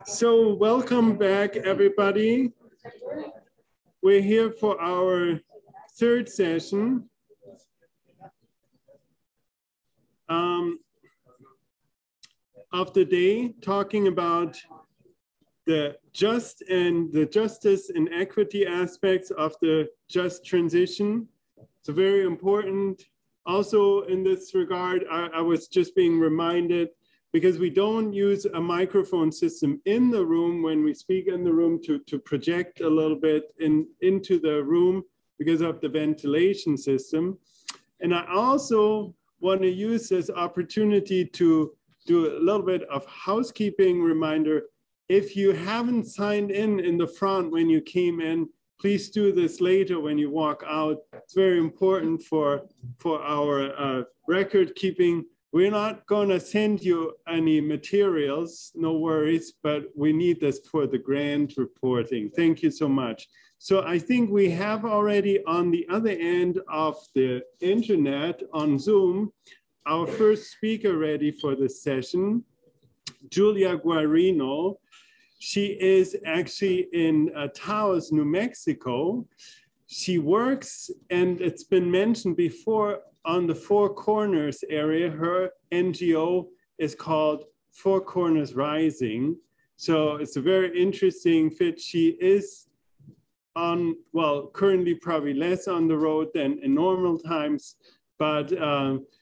So welcome back, everybody. We're here for our third session. Of the day, talking about the justice and equity aspects of the just transition. So very important. Also in this regard, I was just being reminded, because we don't use a microphone system in the room when we speak in the room to project a little bit into the room because of the ventilation system. And I also want to use this opportunity to do a little bit of housekeeping reminder. If you haven't signed in the front when you came in, please do this later when you walk out. It's very important for our record keeping. We're not going to send you any materials, no worries, but we need this for the grant reporting. Thank you so much. So I think we have already on the other end of the internet on Zoom, our first speaker ready for this session, Julia Guarino. She is actually in Taos, New Mexico. She works, and it's been mentioned before, on the Four Corners area. Her NGO is called Four Corners Rising. So it's a very interesting fit. She is on, well, currently probably less on the road than in normal times, but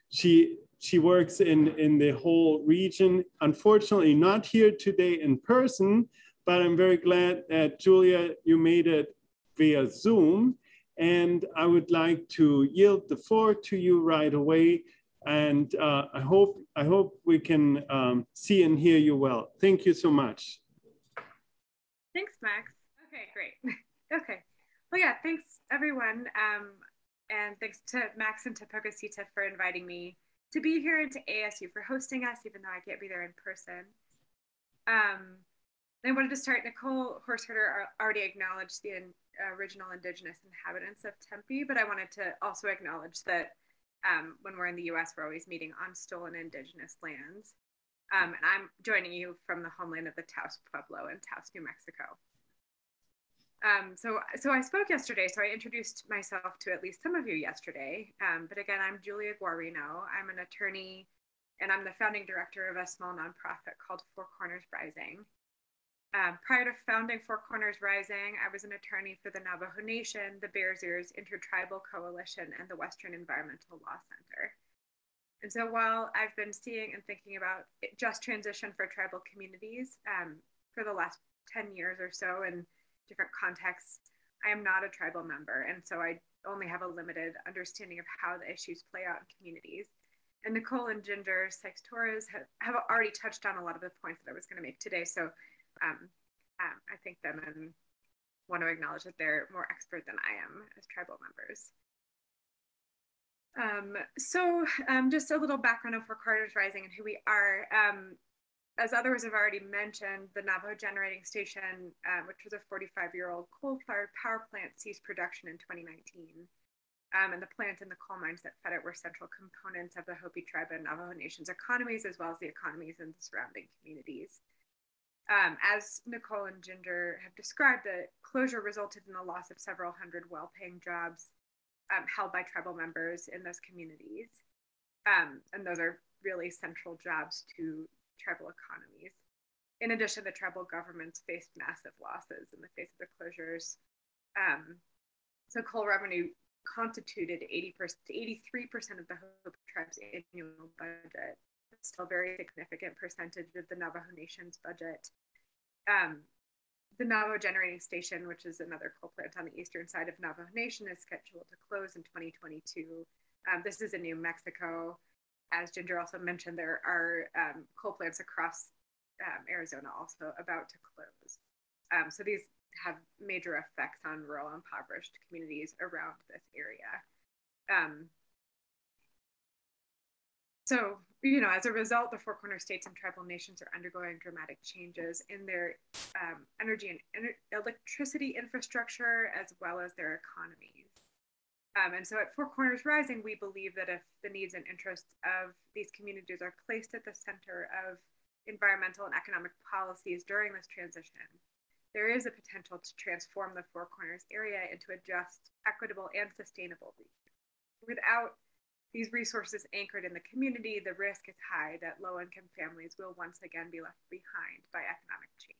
she works in the whole region. Unfortunately, not here today in person, but I'm very glad that Julia, you made it via Zoom. And I would like to yield the floor to you right away. And I hope we can see and hear you well. Thank you so much. Thanks, Max. Okay, great. Okay. Well, yeah, thanks everyone. And thanks to Max and to Pocasita for inviting me to be here, and to ASU for hosting us, even though I can't be there in person. I wanted to start, Nicole Horseherder already acknowledged the original Indigenous inhabitants of Tempe, but I wanted to also acknowledge that when we're in the US, we're always meeting on stolen Indigenous lands. And I'm joining you from the homeland of the Taos Pueblo in Taos, New Mexico. So I spoke yesterday, so I introduced myself to at least some of you yesterday. But again, I'm Julia Guarino. I'm an attorney, and I'm the founding director of a small nonprofit called Four Corners Rising. Prior to founding Four Corners Rising, I was an attorney for the Navajo Nation, the Bears Ears Intertribal Coalition, and the Western Environmental Law Center. And so while I've been seeing and thinking about just transition for tribal communities for the last 10 years or so in different contexts, I am not a tribal member. And so I only have a limited understanding of how the issues play out in communities. And Nicole and Ginger Sykes-Torres have already touched on a lot of the points that I was going to make today. So I thank them and want to acknowledge that they're more expert than I am as tribal members. Just a little background of Four Corners Rising and who we are. As others have already mentioned, the Navajo Generating Station, which was a 45-year-old coal-fired power plant, ceased production in 2019. And the plant and the coal mines that fed it were central components of the Hopi tribe and Navajo Nation's economies, as well as the economies in the surrounding communities. As Nicole and Ginger have described, the closure resulted in the loss of several hundred well-paying jobs held by tribal members in those communities. And those are really central jobs to tribal economies. In addition, the tribal governments faced massive losses in the face of the closures. So coal revenue constituted 80% to 83% of the Hopi tribe's annual budget. It's still a very significant percentage of the Navajo Nation's budget. The Navajo Generating Station, which is another coal plant on the eastern side of Navajo Nation, is scheduled to close in 2022. This is in New Mexico. As Ginger also mentioned, there are coal plants across Arizona also about to close. So these have major effects on rural impoverished communities around this area. So, as a result, the Four Corners states and tribal nations are undergoing dramatic changes in their energy and electricity infrastructure, as well as their economies. And so at Four Corners Rising, we believe that if the needs and interests of these communities are placed at the center of environmental and economic policies during this transition, there is a potential to transform the Four Corners area into a just, equitable, and sustainable region. Without these resources anchored in the community, the risk is high that low-income families will once again be left behind by economic change.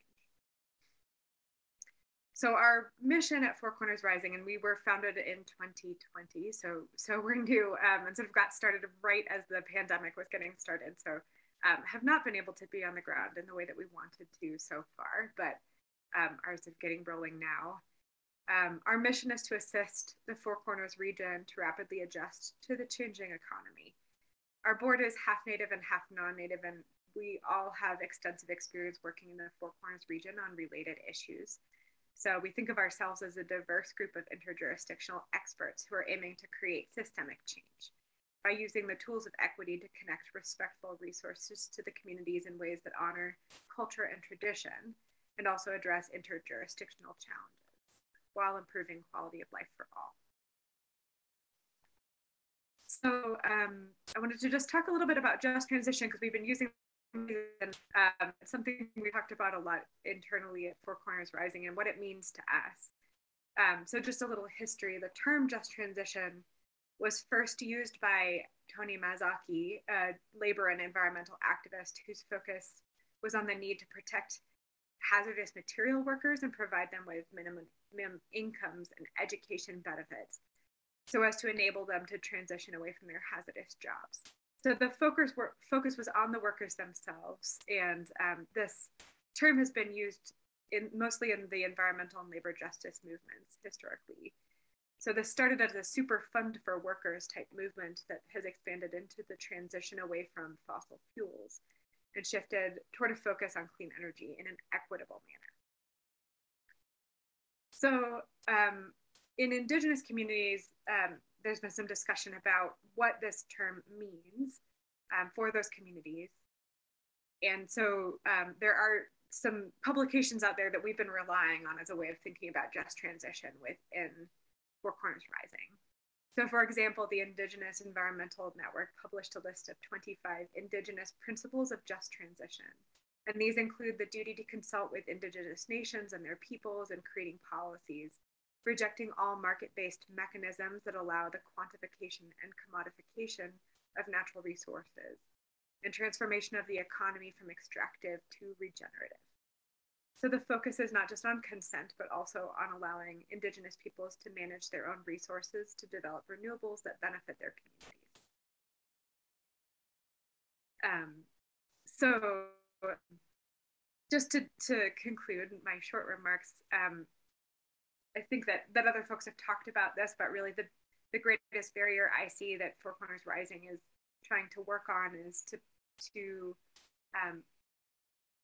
So our mission at Four Corners Rising, and we were founded in 2020, so we're new, and sort of got started right as the pandemic was getting started. So have not been able to be on the ground in the way that we wanted to so far, but are sort of getting rolling now. Our mission is to assist the Four Corners region to rapidly adjust to the changing economy. Our board is half Native and half non-Native, and we all have extensive experience working in the Four Corners region on related issues. So we think of ourselves as a diverse group of interjurisdictional experts who are aiming to create systemic change by using the tools of equity to connect respectful resources to the communities in ways that honor culture and tradition, and also address interjurisdictional challenges while improving quality of life for all. So I wanted to just talk a little bit about just transition, because we've been using something we talked about a lot internally at Four Corners Rising and what it means to us. So just a little history. The term just transition was first used by Tony Mazzocchi, a labor and environmental activist whose focus was on the need to protect hazardous material workers and provide them with minimum incomes and education benefits so as to enable them to transition away from their hazardous jobs. So the focus was on the workers themselves, and this term has been used mostly in the environmental and labor justice movements historically. So this started as a super fund for workers type movement that has expanded into the transition away from fossil fuels and shifted toward a focus on clean energy in an equitable manner. So in Indigenous communities, there's been some discussion about what this term means for those communities. And so there are some publications out there that we've been relying on as a way of thinking about just transition within Four Corners Rising. So for example, the Indigenous Environmental Network published a list of 25 Indigenous principles of just transition. And these include the duty to consult with Indigenous nations and their peoples in creating policies, rejecting all market-based mechanisms that allow the quantification and commodification of natural resources, and transformation of the economy from extractive to regenerative. So the focus is not just on consent, but also on allowing Indigenous peoples to manage their own resources to develop renewables that benefit their communities. So just to conclude my short remarks, I think that other folks have talked about this, but really the greatest barrier I see that Four Corners Rising is trying to work on is to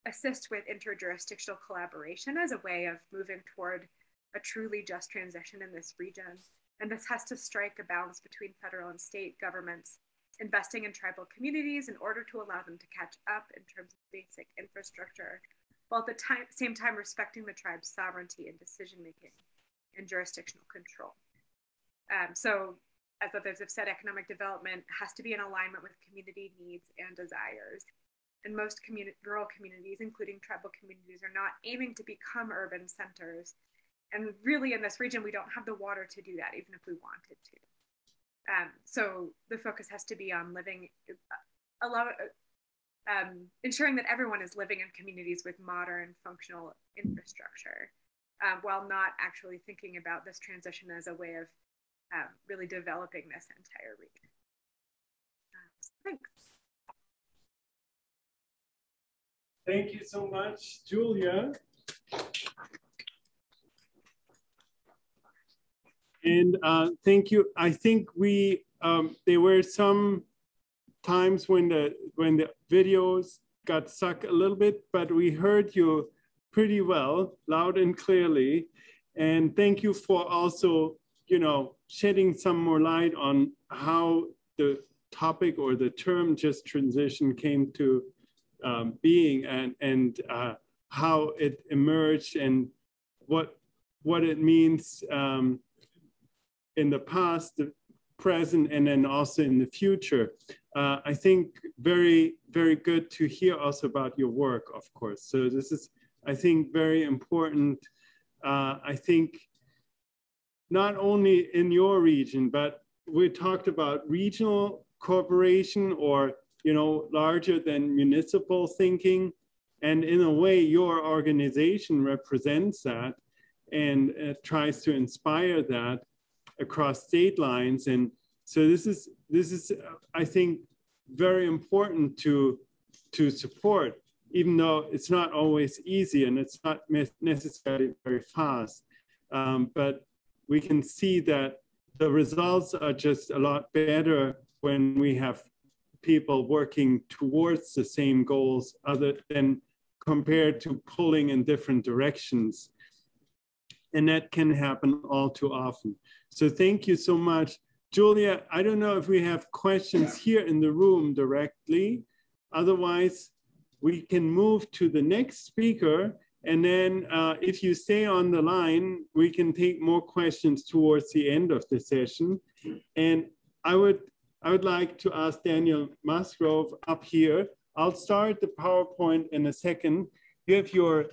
assist with interjurisdictional collaboration as a way of moving toward a truly just transition in this region. And this has to strike a balance between federal and state governments investing in tribal communities in order to allow them to catch up in terms of basic infrastructure, while at the same time respecting the tribe's sovereignty and decision-making and jurisdictional control. So as others have said, economic development has to be in alignment with community needs and desires. And most rural communities, including tribal communities, are not aiming to become urban centers. And really in this region, we don't have the water to do that, even if we wanted to. So the focus has to be on ensuring that everyone is living in communities with modern, functional infrastructure, while not actually thinking about this transition as a way of really developing this entire region. So thanks. Thank you so much, Julia. And thank you. I think there were some times when the videos got stuck a little bit, but we heard you pretty well, loud and clearly. And thank you for also, shedding some more light on how the topic or the term just transition came to being and how it emerged and what it means in the past, present and then also in the future. I think very, very good to hear also about your work, of course. So this is, I think, very important. I think not only in your region, but we talked about regional cooperation or, you know, larger than municipal thinking. And in a way, your organization represents that and tries to inspire that across state lines. And so this is I think, very important to support, even though it's not always easy and it's not necessarily very fast. But we can see that the results are just a lot better when we have people working towards the same goals other than compared to pulling in different directions. And that can happen all too often. So thank you so much. Julia, I don't know if we have questions here in the room directly. Otherwise, we can move to the next speaker. And then if you stay on the line, we can take more questions towards the end of the session. And I would like to ask Daniel Musgrove up here. I'll start the PowerPoint in a second. You have your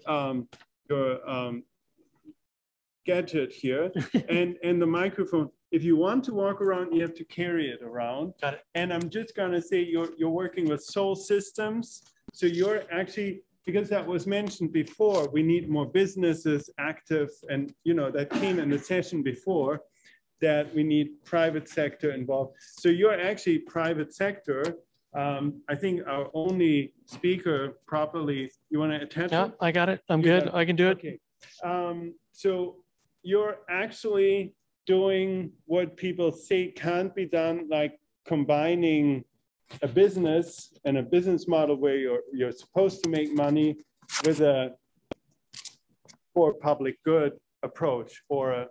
gadget here and the microphone. If you want to walk around, you have to carry it around. Got it. And I'm just gonna say you're working with SolSystems. So you're actually, because that was mentioned before, we need more businesses active, and you know that came in the session before, that we need private sector involved. So you're actually private sector. I think our only speaker properly, you want to attach it? Yeah, I got it. I'm good. I can do it. Okay. So you're actually doing what people say can't be done, like combining a business and a business model where you're supposed to make money with a for public good approach, or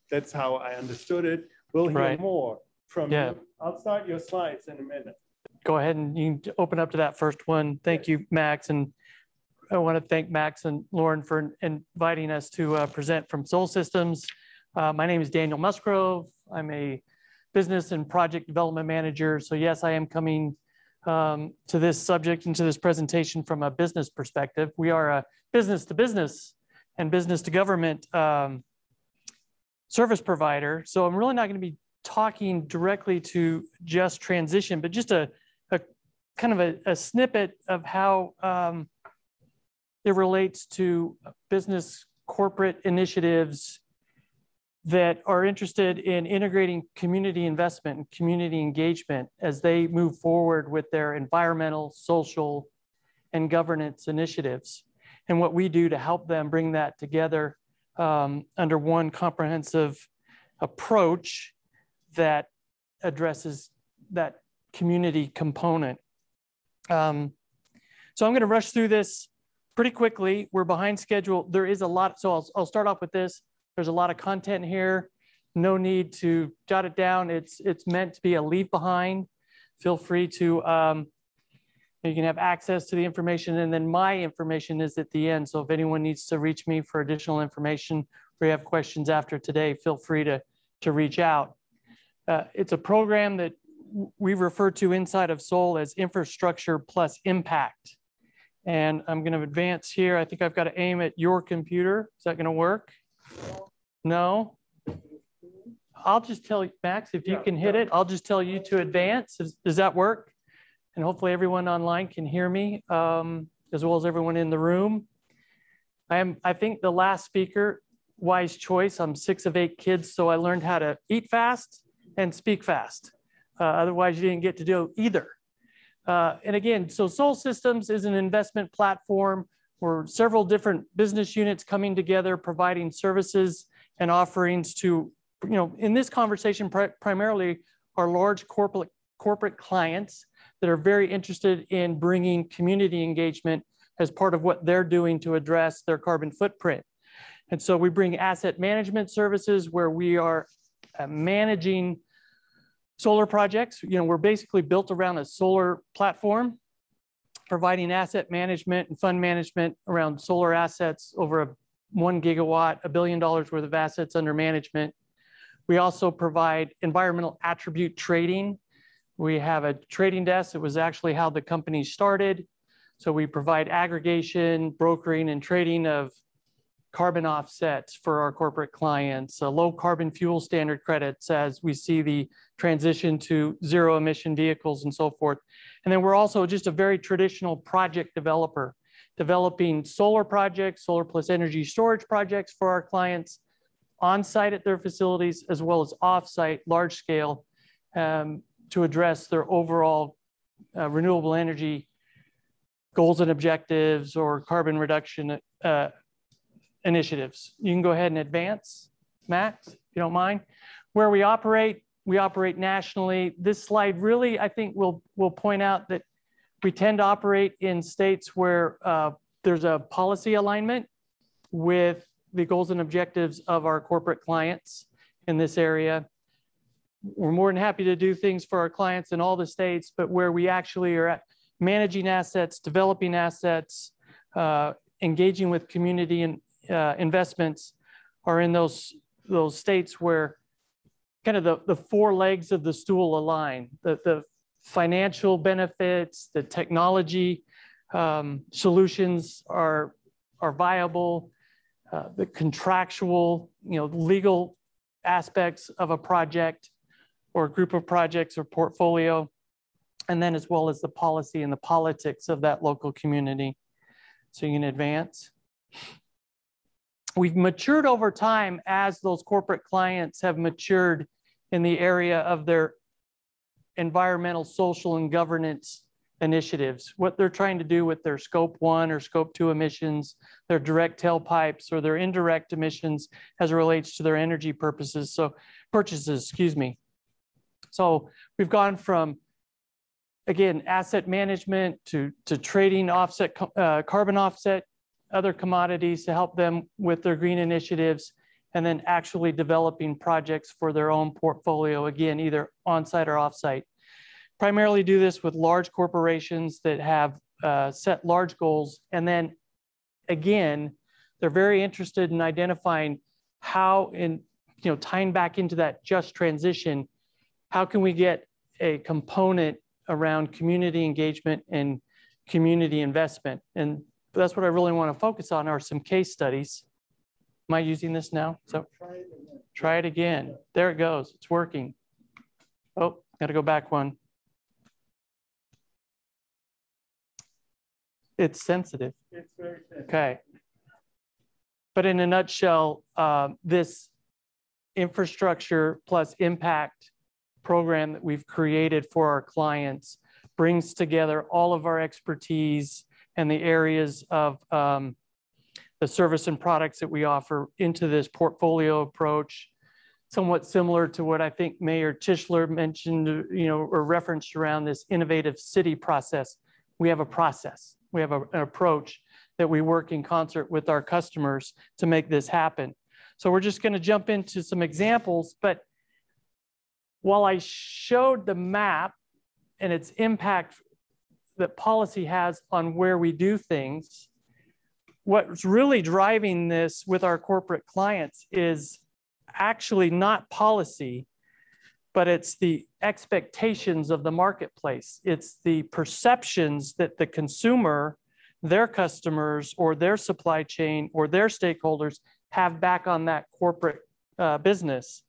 that's how I understood it. We'll hear more from you. I'll start your slides in a minute. Go ahead and you can open up to that first one. Thank you, Max. And I want to thank Max and Lauren for inviting us to present from SolSystems. My name is Daniel Musgrove. I'm a business and project development manager. So yes, I am coming to this subject and to this presentation from a business perspective. We are a business to business and business to government service provider. So I'm really not going to be talking directly to just transition, but just a kind of a snippet of how it relates to business corporate initiatives that are interested in integrating community investment and community engagement as they move forward with their environmental, social, and governance initiatives, and what we do to help them bring that together under one comprehensive approach that addresses that community component. So I'm going to rush through this pretty quickly. We're behind schedule. There is a lot, so I'll start off with this. There's a lot of content here. No need to jot it down. It's meant to be a leave behind. Feel free to, you can have access to the information, and then my information is at the end. So if anyone needs to reach me for additional information or you have questions after today, feel free to reach out. It's a program that we refer to inside of Sol as infrastructure plus impact. And I'm going to advance here. I think I've got to aim at your computer. Is that going to work? No? I'll just tell you, Max, if you can hit it, I'll just tell you to advance. Does that work? And hopefully everyone online can hear me, as well as everyone in the room. I think the last speaker, wise choice. I'm 6 of 8 kids, so I learned how to eat fast and speak fast. Otherwise, you didn't get to do either. And again, so SolSystems is an investment platform where several different business units coming together, providing services and offerings to, in this conversation, primarily our large corporate clients that are very interested in bringing community engagement as part of what they're doing to address their carbon footprint. And so we bring asset management services where we are managing solar projects. We're basically built around a solar platform, providing asset management and fund management around solar assets over 1 gigawatt, $1 billion worth of assets under management. We also provide environmental attribute trading. We have a trading desk. It was actually how the company started. So we provide aggregation, brokering, and trading of carbon offsets for our corporate clients, low carbon fuel standard credits as we see the transition to zero emission vehicles and so forth. And then we're also just a very traditional project developer, developing solar projects, solar plus energy storage projects for our clients on site at their facilities, as well as off site, large scale, to address their overall renewable energy goals and objectives or carbon reduction initiatives. You can go ahead and advance, Max, if you don't mind. Where we operate nationally. This slide really, I think, will point out that we tend to operate in states where there's a policy alignment with the goals and objectives of our corporate clients in this area. We're more than happy to do things for our clients in all the states, but where we actually are managing assets, developing assets, engaging with community and investments are in those states where kind of the four legs of the stool align. The financial benefits, the technology solutions are viable, the contractual, legal aspects of a project or a group of projects or portfolio, and then as well as the policy and the politics of that local community. So you can advance. We've matured over time as those corporate clients have matured in the area of their environmental, social, and governance initiatives, what they're trying to do with their scope 1 or scope 2 emissions, their direct tailpipes or their indirect emissions as it relates to their energy purposes. So purchases, So we've gone from, again, asset management to trading offset, carbon offset, other commodities to help them with their green initiatives, and then actually developing projects for their own portfolio, again, either on-site or off-site. Primarily do this with large corporations that have set large goals. And then again, they're very interested in identifying how, tying back into that just transition, how can we get a component around community engagement and community investment? And that's what I really want to focus on are some case studies. Am I using this now? So try it again. There it goes. It's working. Oh, got to go back one. It's sensitive. It's very sensitive. Okay. But in a nutshell, this infrastructure plus impact program that we've created for our clients brings together all of our expertise and the areas of the service and products that we offer into this portfolio approach, somewhat similar to what I think Mayor Tischler mentioned, or referenced around this innovative city process. We have a process, we have an approach that we work in concert with our customers to make this happen. So we're just going to jump into some examples, but while I showed the map and its impact that policy has on where we do things, what's really driving this with our corporate clients is actually not policy, but it's the expectations of the marketplace. It's the perceptions that the consumer, their customers, or their supply chain, or their stakeholders have back on that corporate business.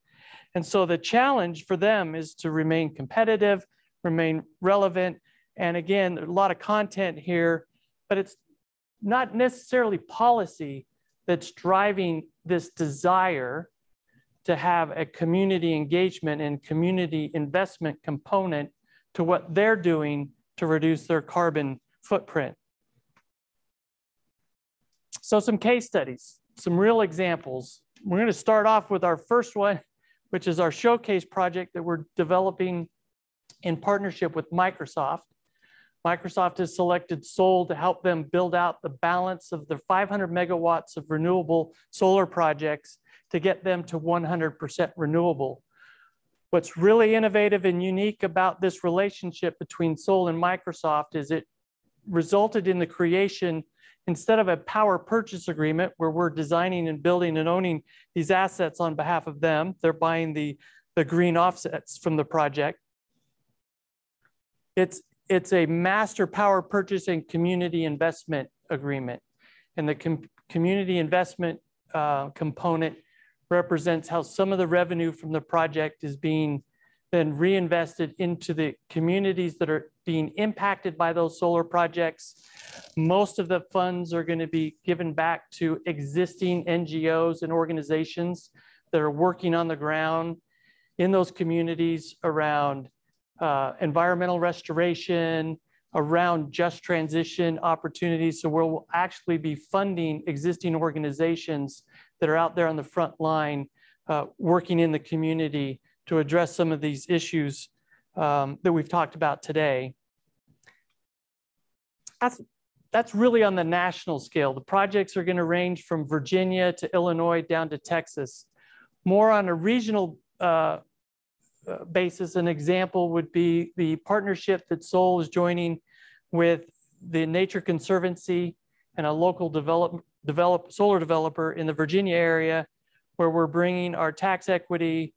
And so the challenge for them is to remain competitive, remain relevant. And again, there's a lot of content here, but it's not necessarily policy that's driving this desire to have a community engagement and community investment component to what they're doing to reduce their carbon footprint. So some case studies, some real examples. We're going to start off with our first one, which is our showcase project that we're developing in partnership with Microsoft. Microsoft has selected Sol to help them build out the balance of the 500 megawatts of renewable solar projects to get them to 100% renewable. What's really innovative and unique about this relationship between Sol and Microsoft is it resulted in the creation, instead of a power purchase agreement where we're designing and building and owning these assets on behalf of them, they're buying the green offsets from the project. It's a master power purchase and community investment agreement. And the community investment component represents how some of the revenue from the project is being then reinvested into the communities that are being impacted by those solar projects. Most of the funds are going to be given back to existing NGOs and organizations that are working on the ground in those communities around environmental restoration, around just transition opportunities. So we'll actually be funding existing organizations that are out there on the front line working in the community to address some of these issues that we've talked about today. That's really on the national scale. The projects are going to range from Virginia to Illinois down to Texas. More on a regional basis, an example would be the partnership that Sol is joining with the Nature Conservancy and a local solar developer in the Virginia area, where we're bringing our tax equity,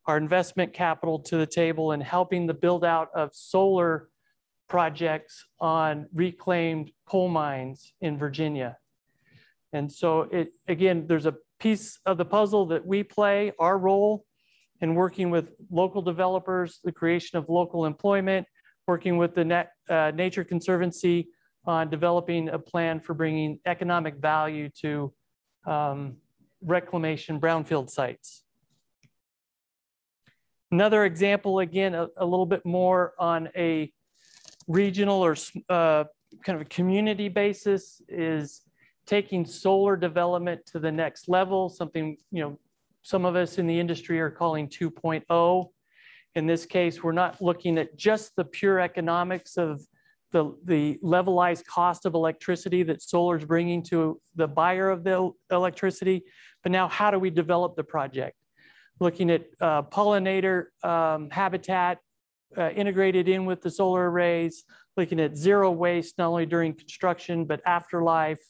our investment capital to the table and helping the build out of solar projects on reclaimed coal mines in Virginia. And so again, there's a piece of the puzzle that we play, our role in working with local developers, the creation of local employment, working with the Nature Conservancy on developing a plan for bringing economic value to reclamation brownfield sites. Another example, again, a little bit more on a regional or kind of a community basis, is taking solar development to the next level, something, some of us in the industry are calling 2.0. In this case, we're not looking at just the pure economics of the levelized cost of electricity that solar is bringing to the buyer of the electricity, but now how do we develop the project? Looking at pollinator habitat integrated in with the solar arrays, looking at zero waste, not only during construction, but afterlife,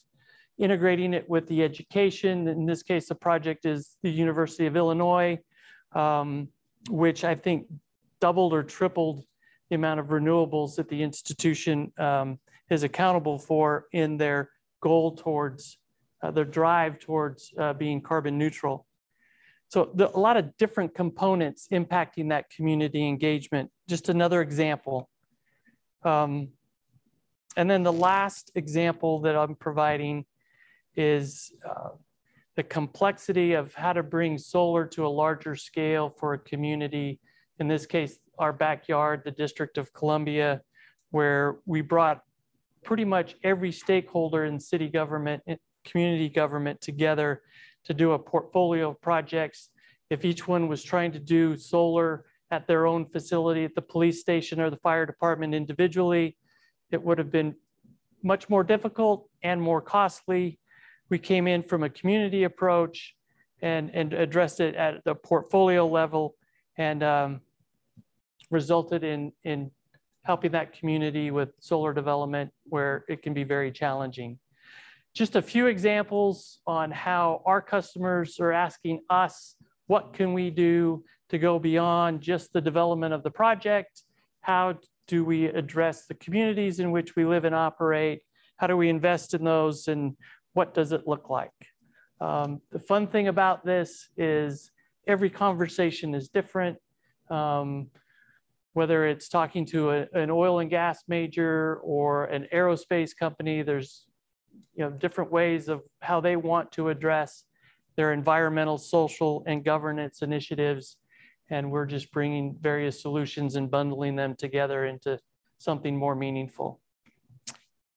integrating it with the education. In this case, the project is the University of Illinois, which I think doubled or tripled the amount of renewables that the institution is accountable for in their goal towards, their drive towards being carbon neutral. So a lot of different components impacting that community engagement. Just another example. And then the last example that I'm providing is the complexity of how to bring solar to a larger scale for a community. In this case, our backyard, the District of Columbia, where we brought pretty much every stakeholder in city government, community government together to do a portfolio of projects. If each one was trying to do solar at their own facility, at the police station or the fire department individually, it would have been much more difficult and more costly. We came in from a community approach and addressed it at the portfolio level and resulted in helping that community with solar development where it can be very challenging. Just a few examples on how our customers are asking us, what can we do to go beyond just the development of the project? How do we address the communities in which we live and operate? How do we invest in those, and what does it look like? The fun thing about this is every conversation is different. Whether it's talking to an oil and gas major or an aerospace company, there's different ways of how they want to address their environmental, social, and governance initiatives. And we're just bringing various solutions and bundling them together into something more meaningful.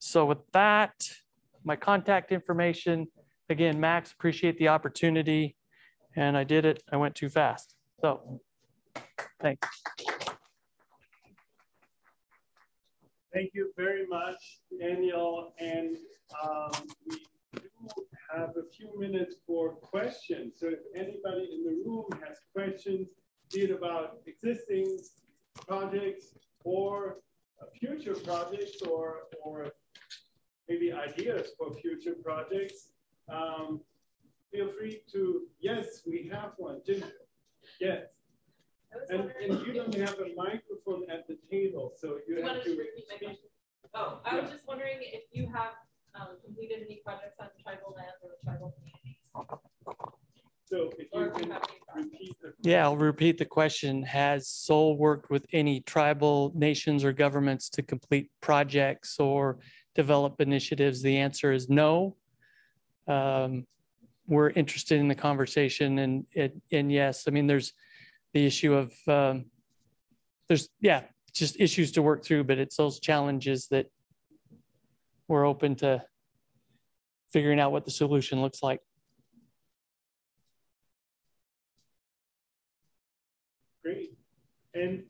So with that, my contact information, again, Max, appreciate the opportunity. And I did it, I went too fast. So thanks. Thank you very much, Daniel. And we do have a few minutes for questions. So if anybody in the room has questions, be it about existing projects or future projects or maybe ideas for future projects, feel free to, yes, we have one. Ginger. Yes. And you don't have a microphone at the table, so you have to repeat my question. Oh, I was just wondering if you have completed any projects on tribal lands or tribal communities. So if you can repeat the question. Yeah, I'll repeat the question. Has SOL worked with any tribal nations or governments to complete projects or develop initiatives? The answer is no. We're interested in the conversation, and yes, I mean, there's the issue of, there's just issues to work through, but it's those challenges that we're open to figuring out what the solution looks like. Great. And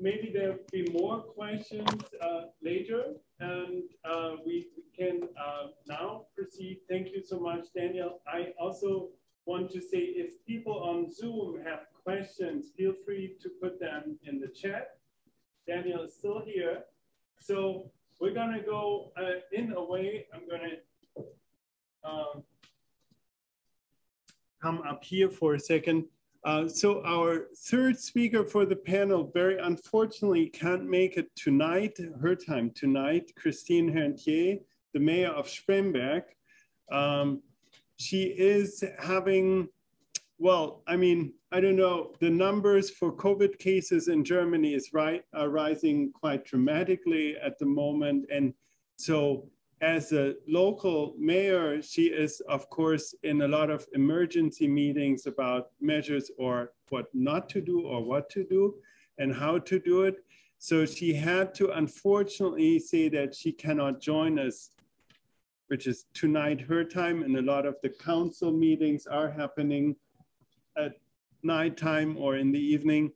maybe there'll be more questions later, and we can now proceed. Thank you so much, Daniel. I also want to say, if people on Zoom have questions, feel free to put them in the chat. Daniel is still here. So we're gonna go in a way, I'm gonna come up here for a second. So our third speaker for the panel, very unfortunately can't make it tonight, her time tonight, Christine Herntier, the mayor of Spremberg. She is having, well, I mean, I don't know, the numbers for COVID cases in Germany are rising quite dramatically at the moment. And so as a local mayor, she is, of course, in a lot of emergency meetings about measures or what not to do or what to do and how to do it. So she had to unfortunately say that she cannot join us, which is tonight her time, and a lot of the council meetings are happening at nighttime or in the evening.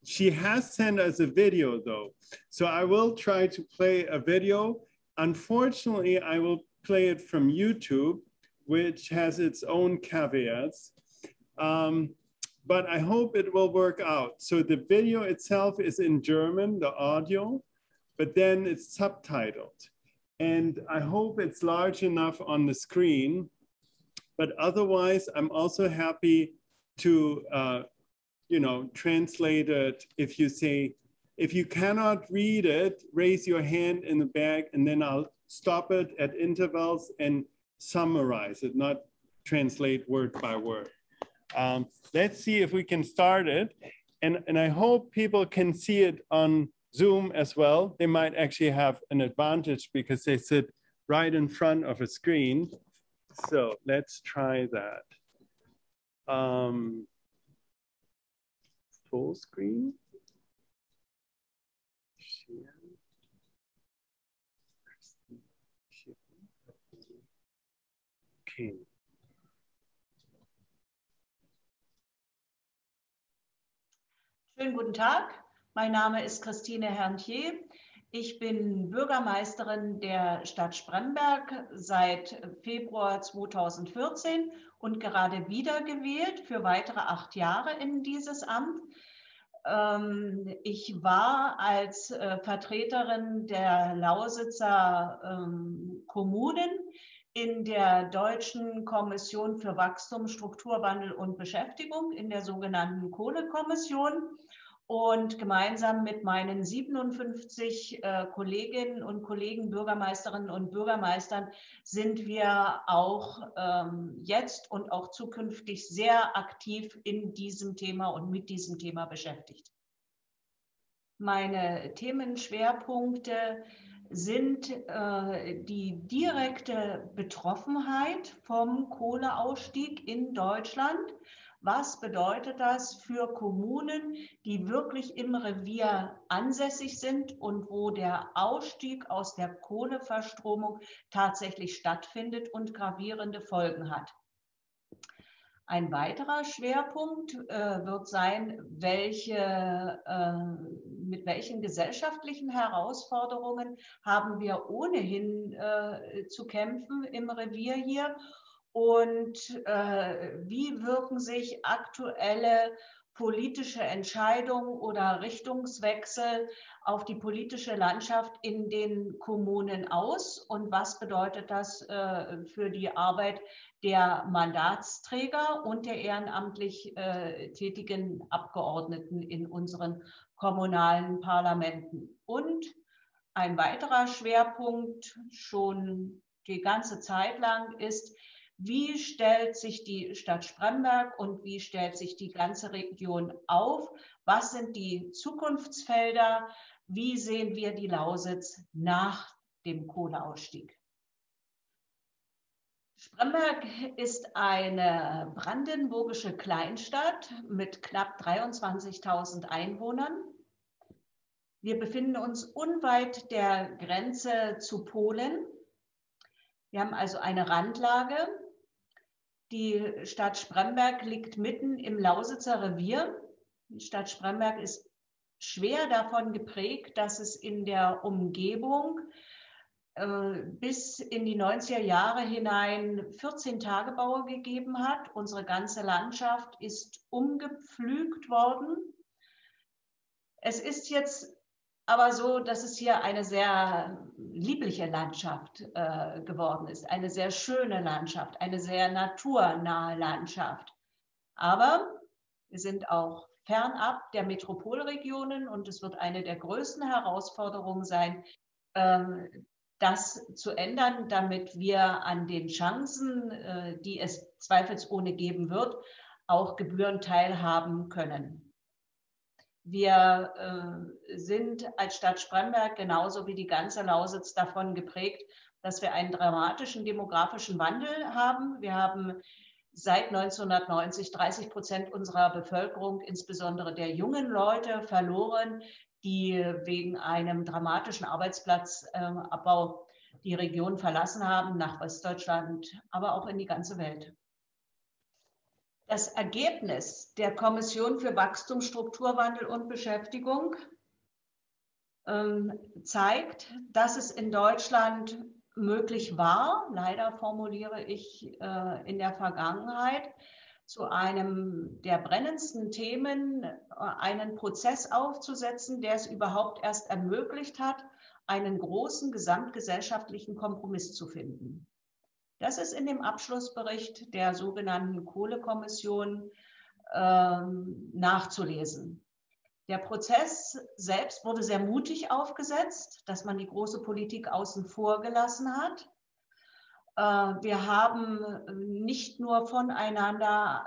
She has sent us a video though. So I will try to play a video. Unfortunately, I will play it from YouTube, which has its own caveats. But I hope it will work out. So the video itself is in German, the audio, but then it's subtitled. And I hope it's large enough on the screen. But otherwise, I'm also happy to translate it. If you say, if you cannot read it, raise your hand in the back, and then I'll stop it at intervals and summarize it, not translate word by word. Let's see if we can start it. And I hope people can see it on Zoom as well. They might actually have an advantage because they sit right in front of a screen. So let's try that. Full screen. Okay. Schönen guten Tag, mein Name ist Christine Herntier. Ich bin Bürgermeisterin der Stadt Spremberg seit Februar 2014 und gerade wiedergewählt für weitere 8 Jahre in dieses Amt. Ich war als Vertreterin der Lausitzer Kommunen in der Deutschen Kommission für Wachstum, Strukturwandel und Beschäftigung, in der sogenannten Kohlekommission. Und gemeinsam mit meinen 57 Kolleginnen und Kollegen, Bürgermeisterinnen und Bürgermeistern, sind wir auch jetzt und auch zukünftig sehr aktiv in diesem Thema und mit diesem Thema beschäftigt. Meine Themenschwerpunkte sind die direkte Betroffenheit vom Kohleausstieg in Deutschland. Was bedeutet das für Kommunen, die wirklich im Revier ansässig sind und wo der Ausstieg aus der Kohleverstromung tatsächlich stattfindet und gravierende Folgen hat? Ein weiterer Schwerpunkt wird sein, mit welchen gesellschaftlichen Herausforderungen haben wir ohnehin zu kämpfen im Revier hier und wie wirken sich aktuelle politische Entscheidung oder Richtungswechsel auf die politische Landschaft in den Kommunen aus und was bedeutet das für die Arbeit der Mandatsträger und der ehrenamtlich tätigen Abgeordneten in unseren kommunalen Parlamenten. Und ein weiterer Schwerpunkt schon die ganze Zeit lang ist, wie stellt sich die Stadt Spremberg und wie stellt sich die ganze Region auf? Was sind die Zukunftsfelder? Wie sehen wir die Lausitz nach dem Kohleausstieg? Spremberg ist eine brandenburgische Kleinstadt mit knapp 23.000 Einwohnern. Wir befinden uns unweit der Grenze zu Polen. Wir haben also eine Randlage. Die Stadt Spremberg liegt mitten im Lausitzer Revier. Die Stadt Spremberg ist schwer davon geprägt, dass es in der Umgebung bis in die 90er Jahre hinein 14-Tagebaue gegeben hat. Unsere ganze Landschaft ist umgepflügt worden. Es ist jetzt aber so, dass es hier eine sehr liebliche Landschaft geworden ist, eine sehr schöne Landschaft, eine sehr naturnahe Landschaft. Aber wir sind auch fernab der Metropolregionen und es wird eine der größten Herausforderungen sein, das zu ändern, damit wir an den Chancen, die es zweifelsohne geben wird, auch gebührend teilhaben können. Wir sind als Stadt Spremberg genauso wie die ganze Lausitz davon geprägt, dass wir einen dramatischen demografischen Wandel haben. Wir haben seit 1990 30% unserer Bevölkerung, insbesondere der jungen Leute, verloren, die wegen einem dramatischen Arbeitsplatzabbau die Region verlassen haben, nach Westdeutschland, aber auch in die ganze Welt. Das Ergebnis der Kommission für Wachstum, Strukturwandel und Beschäftigung zeigt, dass es in Deutschland möglich war, leider formuliere ich in der Vergangenheit, zu einem der brennendsten Themen einen Prozess aufzusetzen, der es überhaupt erst ermöglicht hat, einen großen gesamtgesellschaftlichen Kompromiss zu finden. Das ist in dem Abschlussbericht der sogenannten Kohlekommission nachzulesen. Der Prozess selbst wurde sehr mutig aufgesetzt, dass man die große Politik außen vor gelassen hat. Wir haben nicht nur voneinander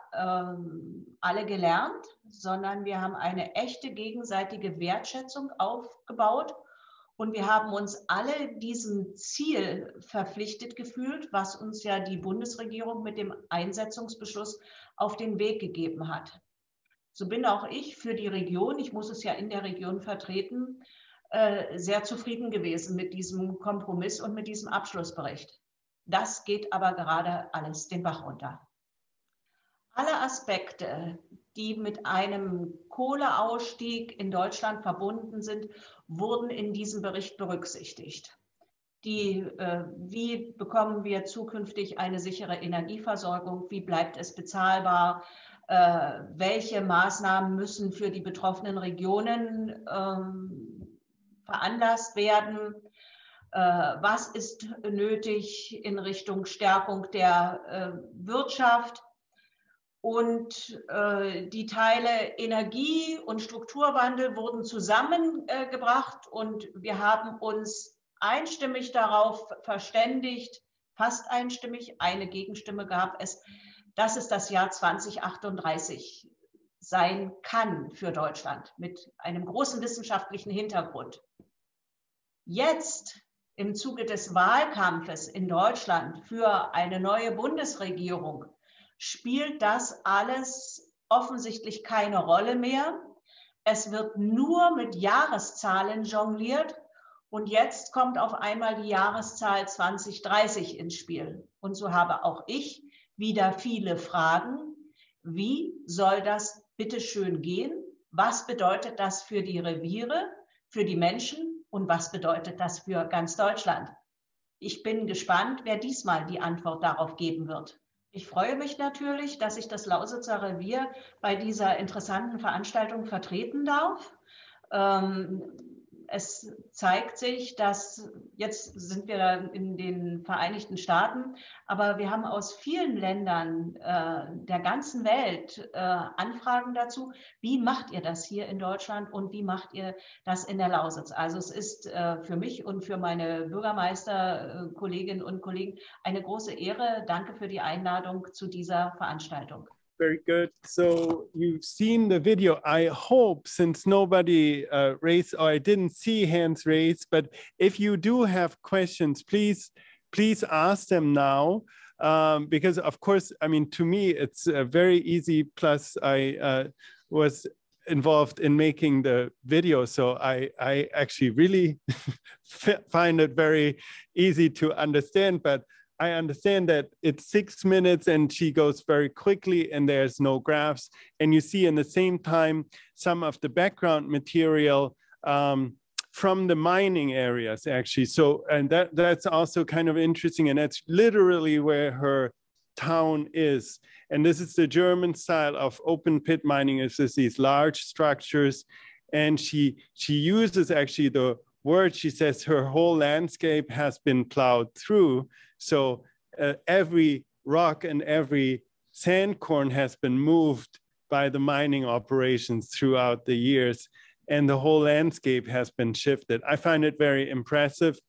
alle gelernt, sondern wir haben eine echte gegenseitige Wertschätzung aufgebaut. Und wir haben uns alle diesem Ziel verpflichtet gefühlt, was uns ja die Bundesregierung mit dem Einsetzungsbeschluss auf den Weg gegeben hat. So bin auch ich für die Region, ich muss es ja in der Region vertreten, sehr zufrieden gewesen mit diesem Kompromiss und mit diesem Abschlussbericht. Das geht aber gerade alles den Bach runter. Alle Aspekte, die mit einem Kohleausstieg in Deutschland verbunden sind, wurden in diesem Bericht berücksichtigt. Wie bekommen wir zukünftig eine sichere Energieversorgung? Wie bleibt es bezahlbar? Welche Maßnahmen müssen für die betroffenen Regionen veranlasst werden? Was ist nötig in Richtung Stärkung der Wirtschaft? Und die Teile Energie und Strukturwandel wurden zusammengebracht und wir haben uns einstimmig darauf verständigt, fast einstimmig, eine Gegenstimme gab es, dass es das Jahr 2038 sein kann für Deutschland mit einem großen wissenschaftlichen Hintergrund. Jetzt im Zuge des Wahlkampfes in Deutschland für eine neue Bundesregierung spielt das alles offensichtlich keine Rolle mehr. Es wird nur mit Jahreszahlen jongliert und jetzt kommt auf einmal die Jahreszahl 2030 ins Spiel. Und so habe auch ich wieder viele Fragen. Wie soll das bitteschön gehen? Was bedeutet das für die Reviere, für die Menschen und was bedeutet das für ganz Deutschland? Ich bin gespannt, wer diesmal die Antwort darauf geben wird. Ich freue mich natürlich, dass ich das Lausitzer Revier bei dieser interessanten Veranstaltung vertreten darf. Es zeigt sich, dass jetzt sind wir in den Vereinigten Staaten, aber wir haben aus vielen Ländern der ganzen Welt Anfragen dazu. Wie macht ihr das hier in Deutschland und wie macht ihr das in der Lausitz? Also es ist für mich und für meine Bürgermeister-Kolleginnen und Kollegen eine große Ehre. Danke für die Einladung zu dieser Veranstaltung. Very good. So you've seen the video. I hope, since nobody raised, or I didn't see hands raised, but if you do have questions, please ask them now. Because of course, I mean, to me, it's very easy. Plus I was involved in making the video. So I actually really find it very easy to understand, but I understand that it's 6 minutes and she goes very quickly and there's no graphs. And you see in the same time, some of the background material from the mining areas actually. So, and that's also kind of interesting. And that's literally where her town is. And this is the German style of open pit mining. It's just these large structures. And she uses actually the word, she says her whole landscape has been plowed through. So every rock and every sandcorn has been moved by the mining operations throughout the years, and the whole landscape has been shifted. I find it very impressive.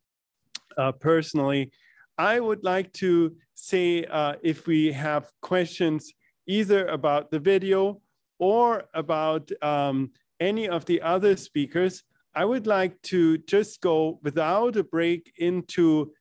Personally, I would like to say if we have questions either about the video or about any of the other speakers, I would like to just go without a break into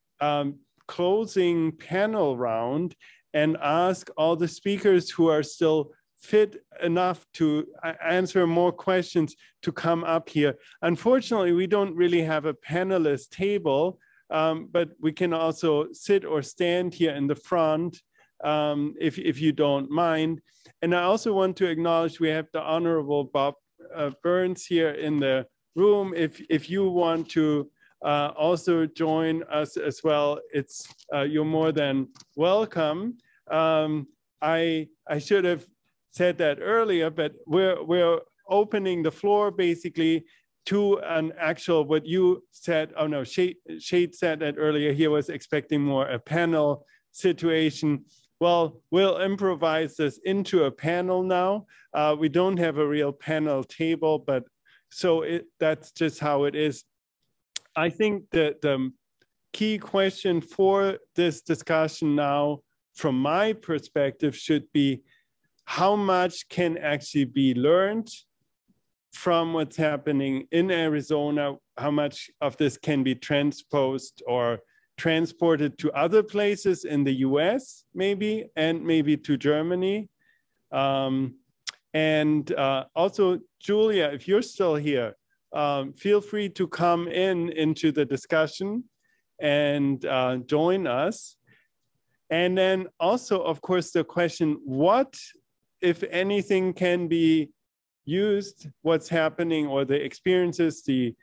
closing panel round and ask all the speakers who are still fit enough to answer more questions to come up here. Unfortunately, we don't really have a panelist table, but we can also sit or stand here in the front if you don't mind. And I also want to acknowledge we have the Honorable Bob Burns here in the room. If you want to also join us as well, it's you're more than welcome. I should have said that earlier, but we're opening the floor basically to an actual, what you said, oh no, Shade said that earlier, he was expecting more a panel situation. Well, we'll improvise this into a panel now. We don't have a real panel table, but so that's just how it is. I think that the key question for this discussion now, from my perspective, should be how much can actually be learned from what's happening in Arizona, how much of this can be transposed or transported to other places in the US, maybe, and maybe to Germany. Also, Julia, if you're still here, feel free to come into the discussion and join us. And then also, of course, the question, what, if anything, can be used, what's happening, or the experiences, the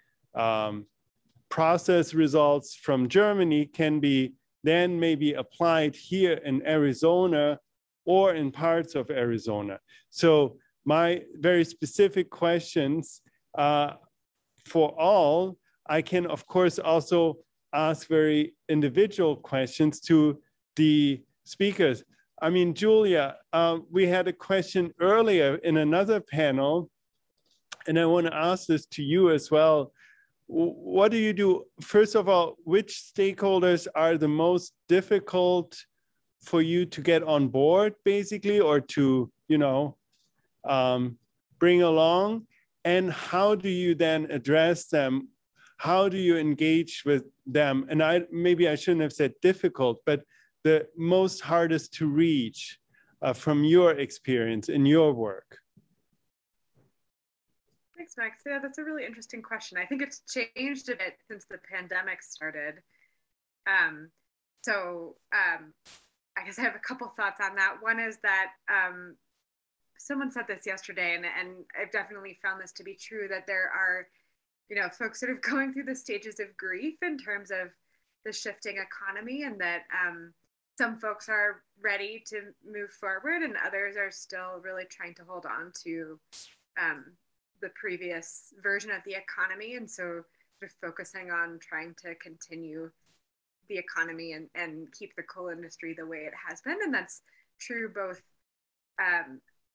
process results from Germany can be then maybe applied here in Arizona or in parts of Arizona. So my very specific questions for all, I can of course also ask very individual questions to the speakers. I mean, Julia, we had a question earlier in another panel, and I want to ask this to you as well. What do you do? First of all, which stakeholders are the most difficult for you to get on board, basically, or to, you know, bring along? And how do you then address them? How do you engage with them? And maybe I shouldn't have said difficult, but the most hardest to reach from your experience in your work? Thanks, Max. Yeah, that's a really interesting question. I think it's changed a bit since the pandemic started. I guess I have a couple thoughts on that. One is that someone said this yesterday, and I've definitely found this to be true, that there are, you know, folks sort of going through the stages of grief in terms of the shifting economy, and that some folks are ready to move forward and others are still really trying to hold on to the previous version of the economy. And so sort of focusing on trying to continue the economy and keep the coal industry the way it has been. And that's true both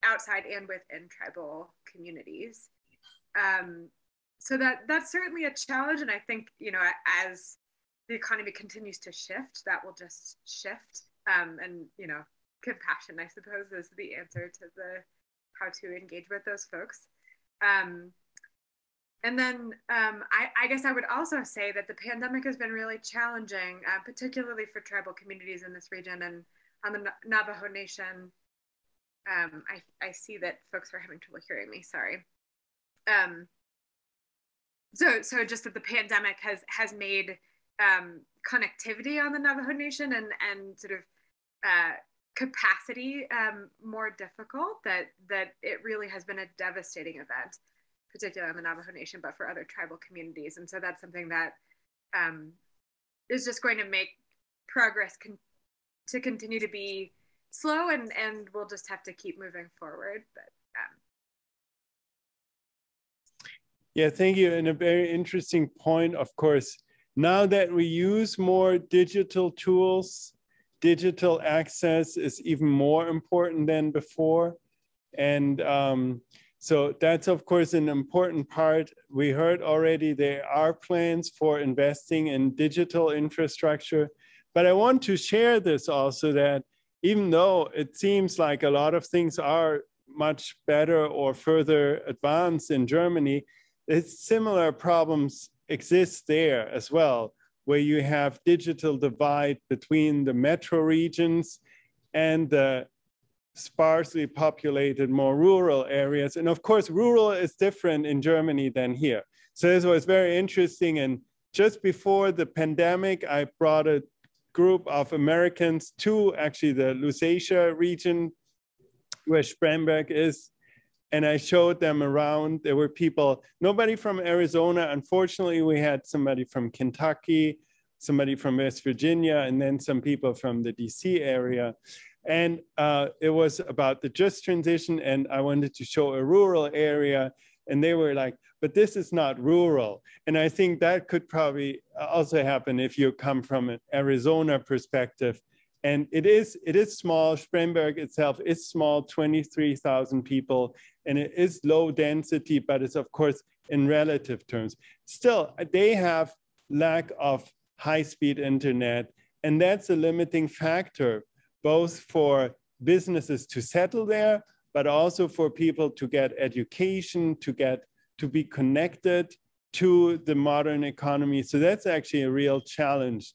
outside and within tribal communities. So that's certainly a challenge. And I think, you know, as the economy continues to shift, that will just shift. And, you know, compassion, I suppose, is the answer to how to engage with those folks. And then I guess I would also say that the pandemic has been really challenging, particularly for tribal communities in this region. And on the Navajo Nation, I see that folks are having trouble hearing me, sorry. So just that the pandemic has made connectivity on the Navajo Nation and sort of capacity more difficult, that it really has been a devastating event, particularly on the Navajo Nation, but for other tribal communities. And so that's something that is just going to make progress to continue to be slow, and we'll just have to keep moving forward. But yeah, thank you. And a very interesting point, of course, now that we use more digital tools, digital access is even more important than before. And so that's, of course, an important part. We heard already there are plans for investing in digital infrastructure. But I want to share this also, that even though it seems like a lot of things are much better or further advanced in Germany, similar problems exist there as well, where you have digital divide between the metro regions and the sparsely populated, more rural areas. And of course, rural is different in Germany than here. So this was very interesting. And just before the pandemic, I brought a group of Americans to actually the Lusatia region where Spremberg is. And I showed them around. There were people, nobody from Arizona. Unfortunately, we had somebody from Kentucky, somebody from West Virginia, and then some people from the DC area. And it was about the just transition. And I wanted to show a rural area. And they were like, but this is not rural. And I think that could probably also happen if you come from an Arizona perspective. And it is small. Spremberg itself is small, 23,000 people, and it is low density, but it's of course in relative terms. Still, they have lack of high-speed internet, and that's a limiting factor, both for businesses to settle there, but also for people to get education, to be connected to the modern economy. So that's actually a real challenge.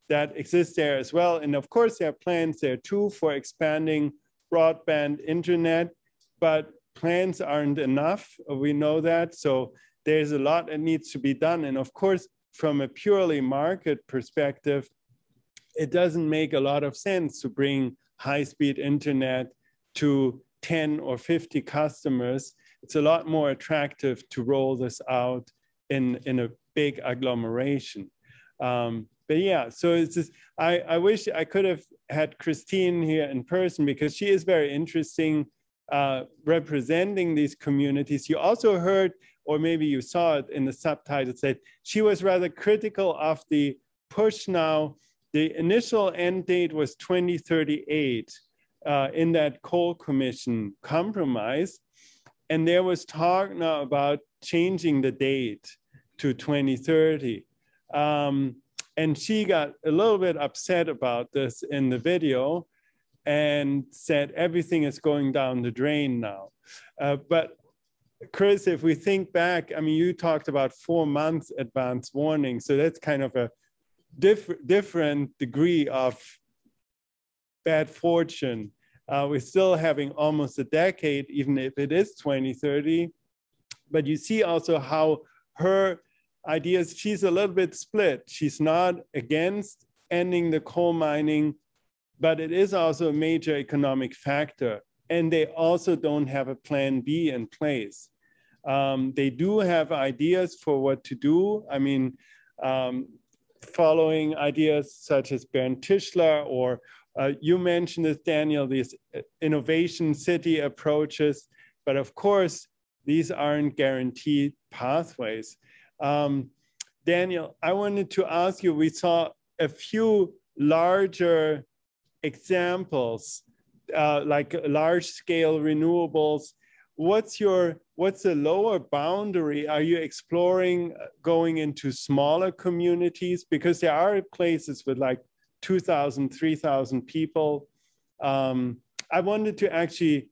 That exists there as well. And of course, there are plans there too for expanding broadband internet, but plans aren't enough. We know that. So there's a lot that needs to be done. And of course, from a purely market perspective, it doesn't make a lot of sense to bring high-speed internet to 10 or 50 customers. It's a lot more attractive to roll this out in a big agglomeration. But yeah, so it's just, I wish I could have had Christine here in person, because she is very interesting representing these communities. You also heard, or maybe you saw it in the subtitles, that she was rather critical of the push now. The initial end date was 2038 in that coal commission compromise. And there was talk now about changing the date to 2030. And she got a little bit upset about this in the video and said everything is going down the drain now. But Chris, if we think back, I mean, you talked about 4 months advance warning. So that's kind of a different degree of bad fortune. We're still having almost a decade, even if it is 2030. But you see also how her ideas, she's a little bit split. She's not against ending the coal mining, but it is also a major economic factor. And they also don't have a plan B in place. They do have ideas for what to do. I mean, following ideas such as Bernd Tischler, or you mentioned this, Daniel, these innovation city approaches, but of course, these aren't guaranteed pathways. Daniel, I wanted to ask you, we saw a few larger examples, like large-scale renewables. What's the lower boundary? Are you exploring going into smaller communities? Because there are places with like 2,000, 3,000 people. I wanted to actually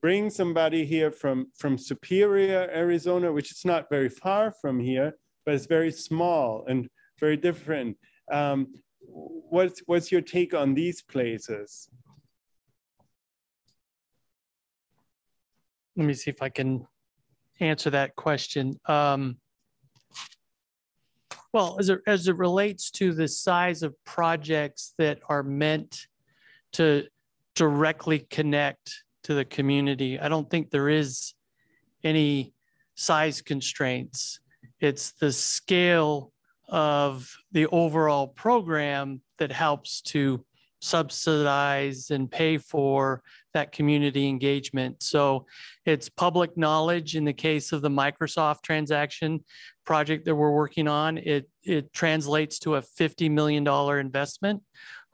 bring somebody here from Superior, Arizona, which is not very far from here, but it's very small and very different. What's your take on these places? Let me see if I can answer that question. Well, as it relates to the size of projects that are meant to directly connect to the community, I don't think there is any size constraints. It's the scale of the overall program that helps to subsidize and pay for that community engagement. So it's public knowledge in the case of the Microsoft transaction project that we're working on. It translates to a $50 million investment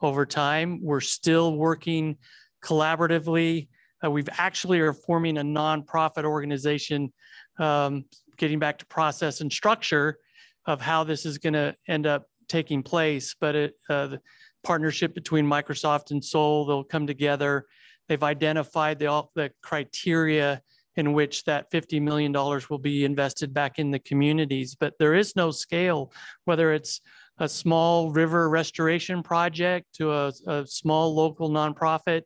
over time. We're still working collaboratively. We've actually are forming a nonprofit organization, getting back to process and structure of how this is going to end up taking place. But the partnership between Microsoft and Sol, they'll come together. They've identified the criteria in which that $50 million will be invested back in the communities. But there is no scale, whether it's a small river restoration project to a small local nonprofit.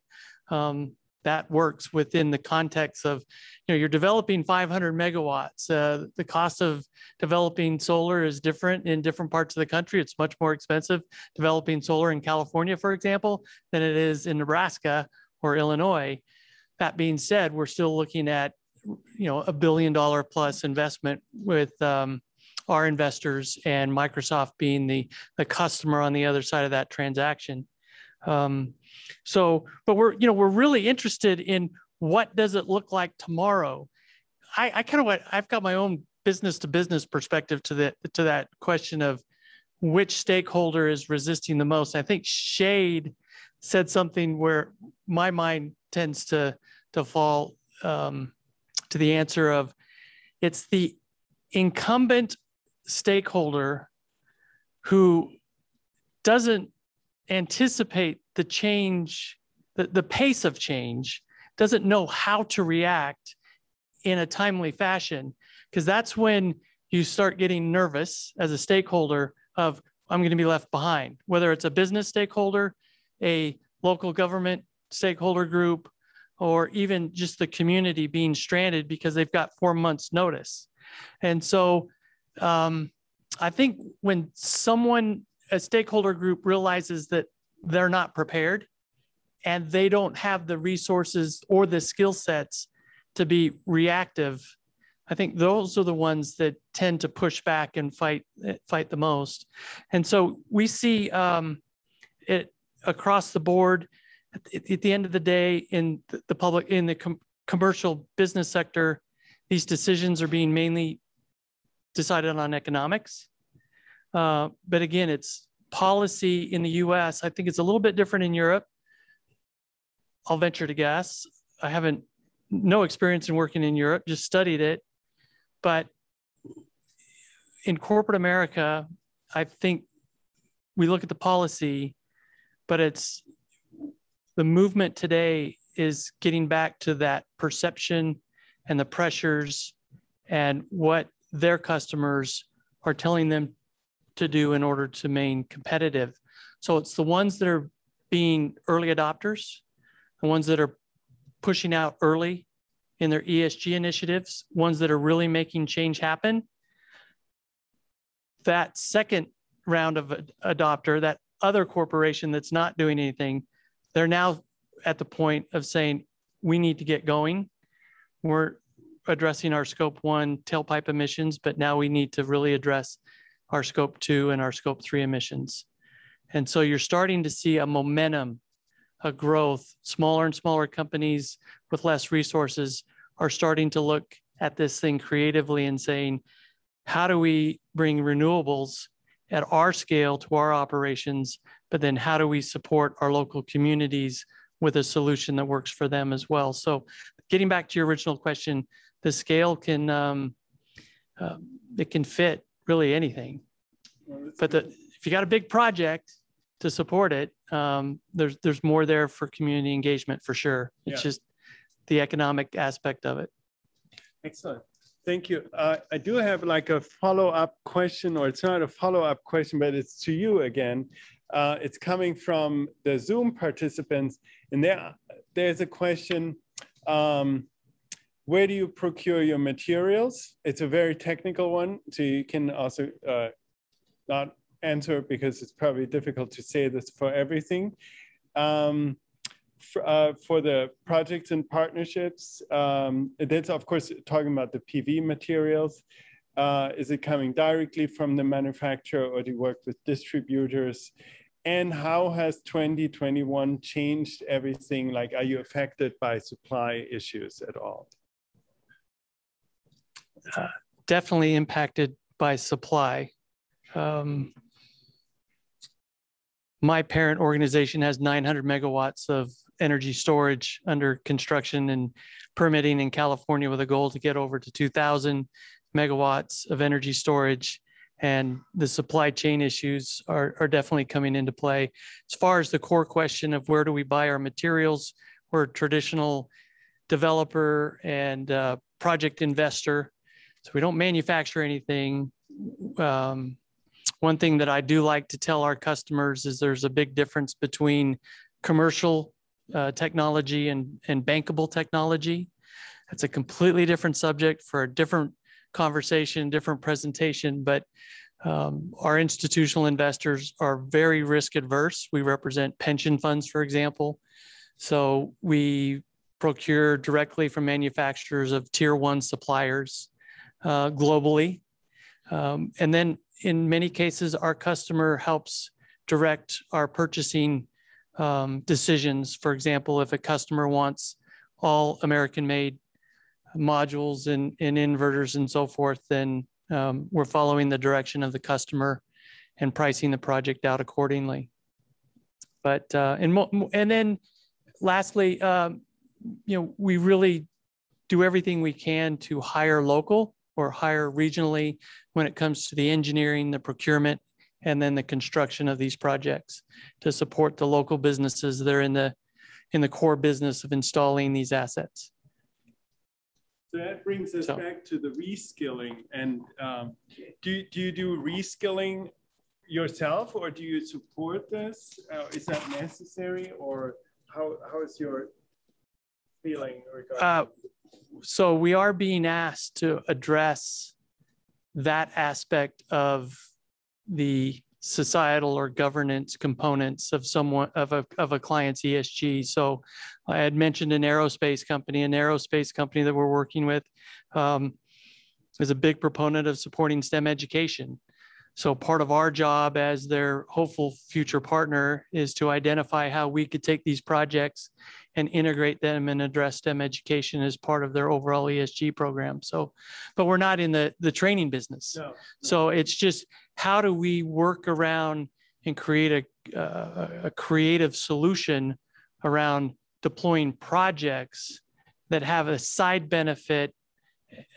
That works within the context of, you're developing 500 megawatts. The cost of developing solar is different in different parts of the country. It's much more expensive developing solar in California, for example, than it is in Nebraska or Illinois. That being said, we're still looking at, $1 billion plus investment with our investors and Microsoft being the customer on the other side of that transaction. But we're really interested in what does it look like tomorrow. I've got my own business to business perspective to that question of which stakeholder is resisting the most. I think Shade said something where my mind tends to fall to the answer of it's the incumbent stakeholder who doesn't anticipate the change, the pace of change, doesn't know how to react in a timely fashion, because that's when you start getting nervous as a stakeholder of, I'm going to be left behind, whether it's a business stakeholder, a local government stakeholder group, or even just the community being stranded because they've got 4 months notice. And so I think when a stakeholder group realizes that they're not prepared and they don't have the resources or the skill sets to be reactive, I think those are the ones that tend to push back and fight the most. And so we see it across the board. At the end of the day, in the commercial business sector, these decisions are being mainly decided on economics. But again, it's policy in the US. I think it's a little bit different in Europe. I'll venture to guess. I haven't no experience in working in Europe, just studied it. But in corporate America, I think we look at the policy, but it's the movement today is getting back to that perception and the pressures and what their customers are telling them to do in order to remain competitive. So it's the ones that are being early adopters, the ones that are pushing out early in their ESG initiatives, ones that are really making change happen. That second round of adopter, that other corporation that's not doing anything, they're now at the point of saying, we need to get going. We're addressing our scope 1 tailpipe emissions, but now we need to really address our scope 2 and our scope 3 emissions. And so you're starting to see a momentum, a growth. Smaller and smaller companies with less resources are starting to look at this thing creatively and saying, how do we bring renewables at our scale to our operations, but then how do we support our local communities with a solution that works for them as well? So getting back to your original question, the scale can, it can fit really anything. But if you got a big project to support it, there's more there for community engagement for sure. It's just the economic aspect of it. Excellent. Thank you. I do have like a follow-up question, or it's not a follow-up question, but it's to you again. It's coming from the Zoom participants, and there's a question, where do you procure your materials? It's a very technical one, so you can also not answer because it's probably difficult to say this for everything. For the projects and partnerships, that's of course talking about the PV materials. Is it coming directly from the manufacturer, or do you work with distributors? And how has 2021 changed everything? Like, are you affected by supply issues at all? Definitely impacted by supply. My parent organization has 900 megawatts of energy storage under construction and permitting in California, with a goal to get over to 2,000 megawatts of energy storage. And the supply chain issues are definitely coming into play. As far as the core question of where do we buy our materials, we're a traditional developer and project investor. So we don't manufacture anything. One thing that I do like to tell our customers is there's a big difference between commercial technology and bankable technology. It's a completely different subject for a different conversation, different presentation, but our institutional investors are very risk adverse. We represent pension funds, for example. So we procure directly from manufacturers of tier 1 suppliers globally. And then in many cases, our customer helps direct our purchasing decisions. For example, if a customer wants all American-made modules and inverters and so forth, then we're following the direction of the customer and pricing the project out accordingly. But and then lastly, we really do everything we can to hire local or hire regionally when it comes to the engineering, the procurement, and then the construction of these projects to support the local businesses that are in the core business of installing these assets. So that brings us back to the reskilling. And do you do reskilling yourself, or do you support this? Is that necessary, or how is your feeling regarding? So we are being asked to address that aspect of the societal or governance components of a client's ESG. So I had mentioned an aerospace company that we're working with is a big proponent of supporting STEM education. So part of our job as their hopeful future partner is to identify how we could take these projects and integrate them and address STEM education as part of their overall ESG program. So, but we're not in the training business. No. So it's just, how do we work around and create a creative solution around deploying projects that have a side benefit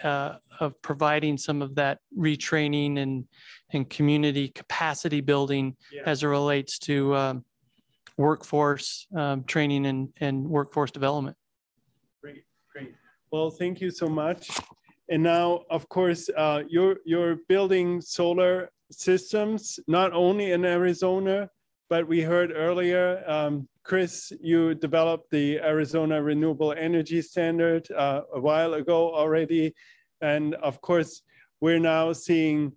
of providing some of that retraining and community capacity building as it relates to workforce training and workforce development. Great, great. Well, thank you so much. And now, of course, you're building solar systems, not only in Arizona, but we heard earlier, Chris, you developed the Arizona Renewable Energy Standard a while ago already. And of course, we're now seeing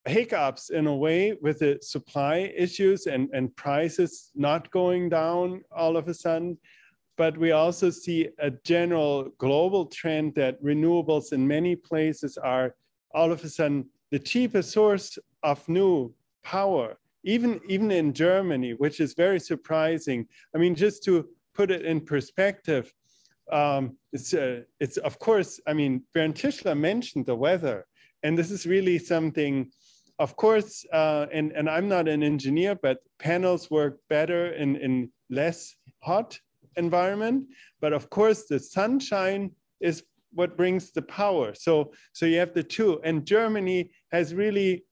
hiccups in a way with the supply issues and prices not going down all of a sudden. But we also see a general global trend that renewables in many places are all of a sudden the cheapest source of new power, even in Germany, which is very surprising. I mean, just to put it in perspective, it's of course, I mean, Bernd Tischler mentioned the weather, and this is really something, of course, and I'm not an engineer, but panels work better in less hot environment. But of course, the sunshine is what brings the power. So you have the two. And Germany has really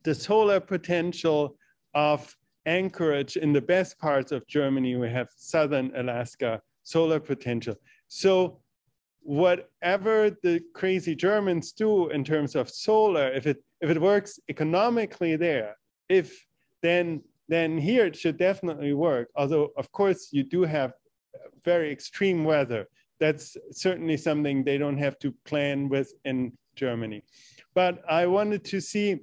the solar potential of Anchorage in the best parts of Germany. We have southern Alaska solar potential. So whatever the crazy Germans do in terms of solar, if it works economically there, then here it should definitely work. Although of course you do have very extreme weather. That's certainly something they don't have to plan with in Germany. But I wanted to see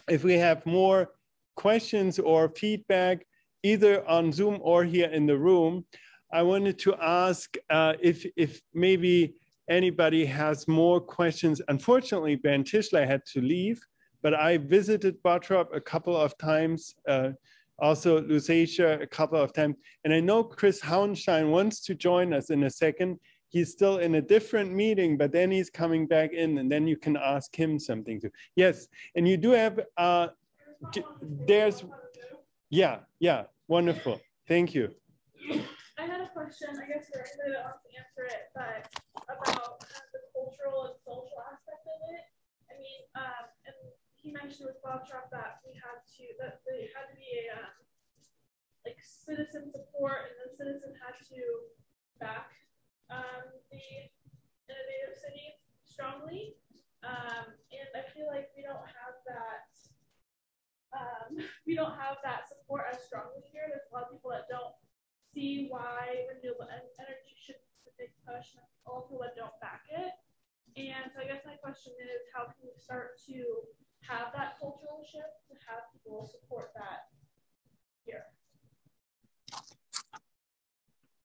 if we have more questions or feedback, either on Zoom or here in the room. I wanted to ask if maybe anybody has more questions. Unfortunately, Bernd Tischler had to leave, but I visited Bottrop a couple of times, also Lusatia a couple of times. And I know Chris Hauenstein wants to join us in a second. He's still in a different meeting, but then he's coming back in, and then you can ask him something too. Yes, and you do have, yeah, wonderful. Thank you. I had a question, I guess you're going to answer it, but about the cultural and social aspect of it. I mean, and he mentioned with Bottrop that there had to be a like citizen support, and the citizen had to back the innovative city strongly. And I feel like we don't have that. We don't have that support as strongly here. There's a lot of people that don't see why renewable energy should be a big push, and a lot of people that don't back it. And so I guess my question is, how can we start to have that cultural shift to have people support that here?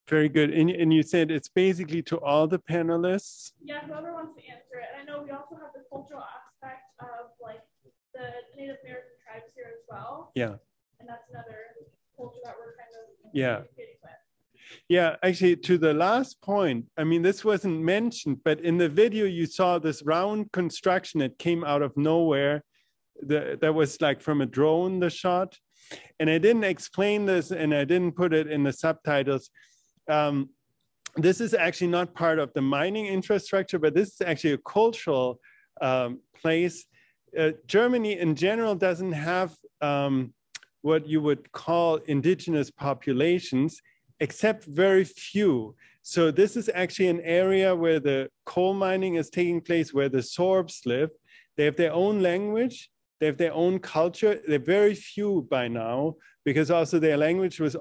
Very good. And you said it's basically to all the panelists? Yeah, whoever wants to answer it. And I know we also have the cultural aspect of like the Native American tribes here as well. Yeah. And that's another culture that we're kind of communicating with. Yeah, actually, to the last point, I mean, this wasn't mentioned, but in the video, you saw this round construction that came out of nowhere. That was like from a drone, the shot. And I didn't explain this, and I didn't put it in the subtitles. This is actually not part of the mining infrastructure, but this is actually a cultural place. Germany in general doesn't have what you would call indigenous populations, except very few. So this is actually an area where the coal mining is taking place, where the Sorbs live. They have their own language, they have their own culture. They're very few by now, because also their language was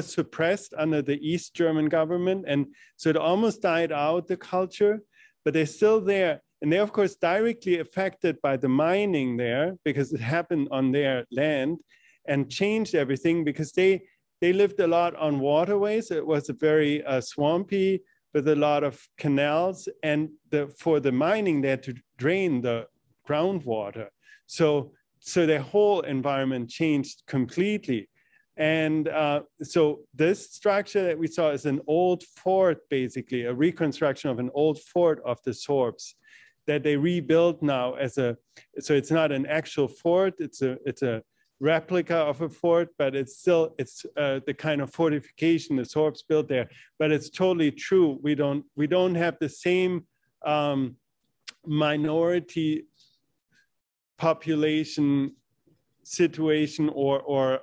suppressed under the East German government. And so it almost died out, the culture, but they're still there. And they're of course directly affected by the mining there, because it happened on their land and changed everything, because they lived a lot on waterways. It was a very swampy, with a lot of canals, and for the mining, they had to drain the groundwater. So their whole environment changed completely. And so this structure that we saw is an old fort, basically, a reconstruction of an old fort of the Sorbs that they rebuilt now so it's not an actual fort, it's a replica of a fort, but it's the kind of fortification the Sorbs built there. But it's totally true. We don't have the same minority population situation or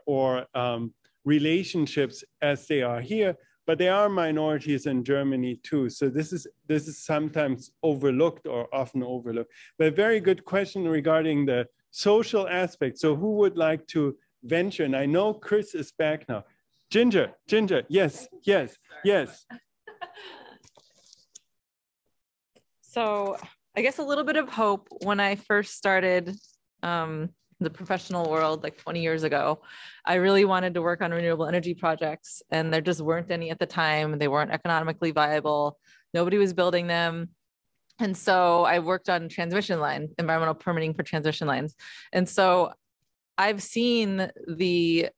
relationships as they are here, but there are minorities in Germany too. So this is sometimes overlooked or often overlooked. But a very good question regarding the social aspect. So who would like to venture? And I know Chris is back now. Ginger, yes. So I guess a little bit of hope. When I first started the professional world like 20 years ago, I really wanted to work on renewable energy projects, and there just weren't any at the time. They weren't economically viable. Nobody was building them. And so I worked on transmission line, environmental permitting for transmission lines. And so I've seen the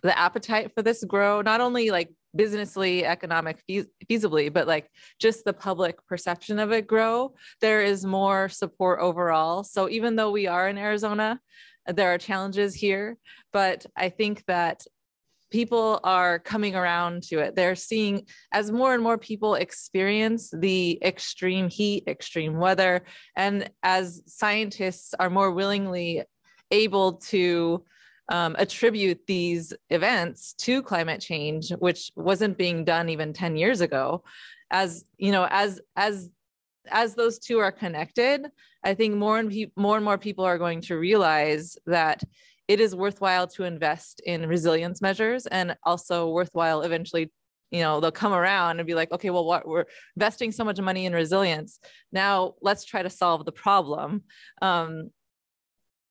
appetite for this grow, not only like businessly, economic, feasibly, but like just the public perception of it grow. There is more support overall. So even though we are in Arizona, there are challenges here, but I think that people are coming around to it. They're seeing, as more and more people experience the extreme heat, extreme weather, and as scientists are more willingly able to attribute these events to climate change, which wasn't being done even 10 years ago, as you know, as those two are connected, I think more and more people are going to realize that it is worthwhile to invest in resilience measures, and also worthwhile eventually, you know, they'll come around and be like, okay, well, we're investing so much money in resilience. Now let's try to solve the problem.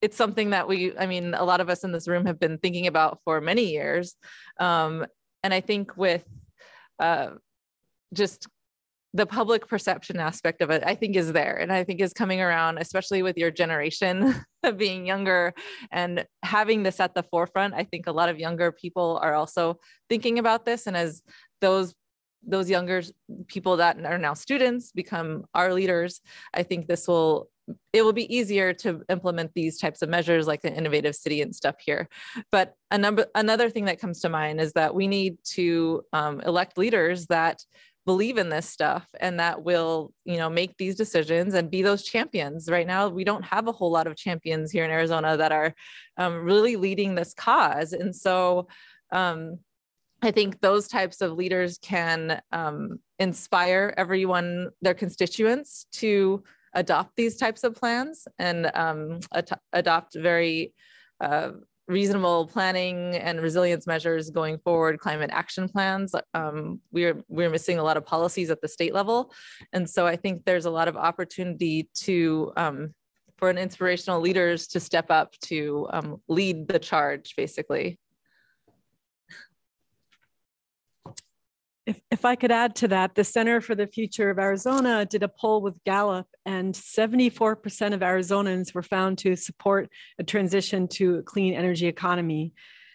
It's something that a lot of us in this room have been thinking about for many years. And I think with just the public perception aspect of it, I think is there, and I think is coming around, especially with your generation being younger and having this at the forefront. I think a lot of younger people are also thinking about this. And as those younger people that are now students become our leaders, I think it will be easier to implement these types of measures like the innovative city and stuff here. But another thing that comes to mind is that we need to elect leaders that believe in this stuff and that will, you know, make these decisions and be those champions. Right now, we don't have a whole lot of champions here in Arizona that are really leading this cause. And so I think those types of leaders can inspire everyone, their constituents, to adopt these types of plans and adopt very reasonable planning and resilience measures going forward, climate action plans. We're missing a lot of policies at the state level. And so I think there's a lot of opportunity for an inspirational leaders to step up to lead the charge, basically. If I could add to that, the Center for the Future of Arizona did a poll with Gallup, and 74% of Arizonans were found to support a transition to a clean energy economy.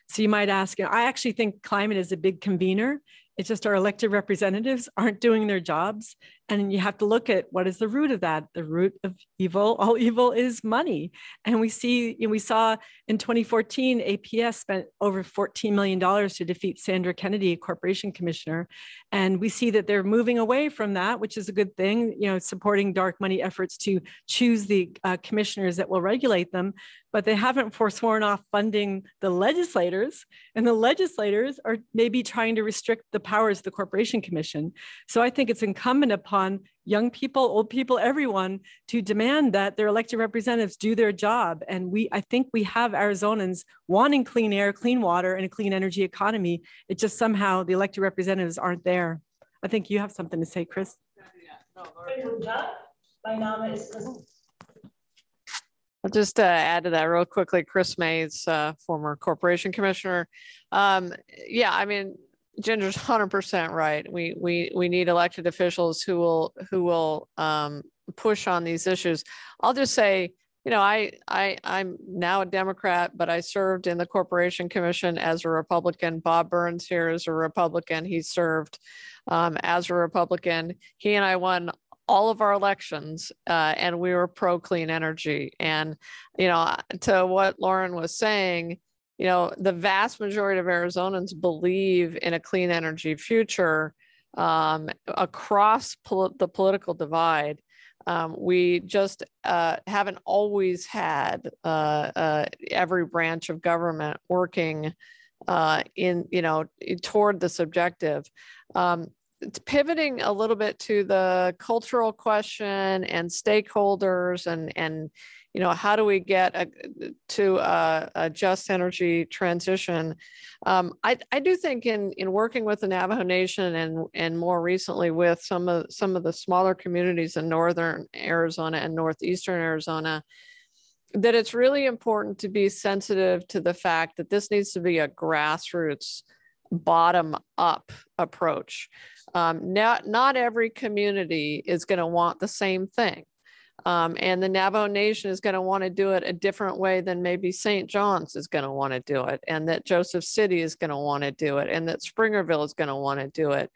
So you might ask, I actually think climate is a big convener. It's just our elected representatives aren't doing their jobs. And you have to look at what is the root of that. The root of evil, all evil is money. And we saw in 2014, APS spent over $14 million to defeat Sandra Kennedy, corporation commissioner. And we see that they're moving away from that, which is a good thing, you know, supporting dark money efforts to choose the commissioners that will regulate them. But they haven't forsworn off funding the legislators, and the legislators are maybe trying to restrict the powers of the Corporation Commission. So I think it's incumbent upon young people, old people, everyone to demand that their elected representatives do their job. And I think we have Arizonans wanting clean air, clean water, and a clean energy economy. It just somehow the elected representatives aren't there. I think you have something to say, Chris. I'll just add to that real quickly. Chris Mays, former corporation commissioner. Yeah, I mean, Ginger's 100% right. We need elected officials who will push on these issues. I'll just say, you know, I'm now a Democrat, but I served in the Corporation Commission as a Republican. Bob Burns here is a Republican. He served as a Republican. He and I won all of our elections, and we were pro clean energy. And, you know, to what Lauren was saying, you know, the vast majority of Arizonans believe in a clean energy future across the political divide. We just haven't always had every branch of government working toward this objective. It's pivoting a little bit to the cultural question and stakeholders and you know, how do we get to a just energy transition? I do think in working with the Navajo Nation and more recently with some of the smaller communities in northern Arizona and northeastern Arizona, that it's really important to be sensitive to the fact that this needs to be a grassroots bottom-up approach. Not every community is going to want the same thing. And the Navajo Nation is going to want to do it a different way than maybe St. John's is going to want to do it, and that Joseph City is going to want to do it, and that Springerville is going to want to do it.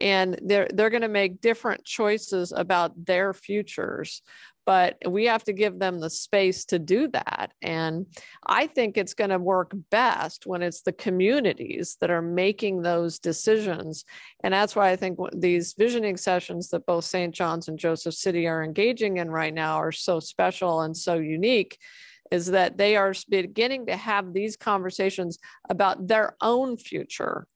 And they're going to make different choices about their futures, but we have to give them the space to do that. And I think it's going to work best when it's the communities that are making those decisions. And that's why I think these visioning sessions that both St. John's and Joseph City are engaging in right now are so special and so unique, is that they are beginning to have these conversations about their own future.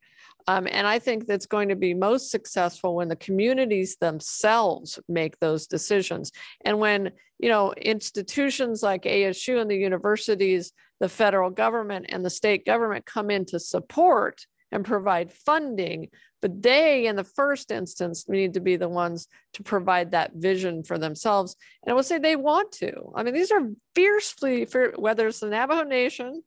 And I think that's going to be most successful when the communities themselves make those decisions. And when, institutions like ASU and the universities, the federal government and the state government come in to support and provide funding, but they, in the first instance, need to be the ones to provide that vision for themselves. And I will say they want to. I mean, these are fiercely, whether it's the Navajo Nation,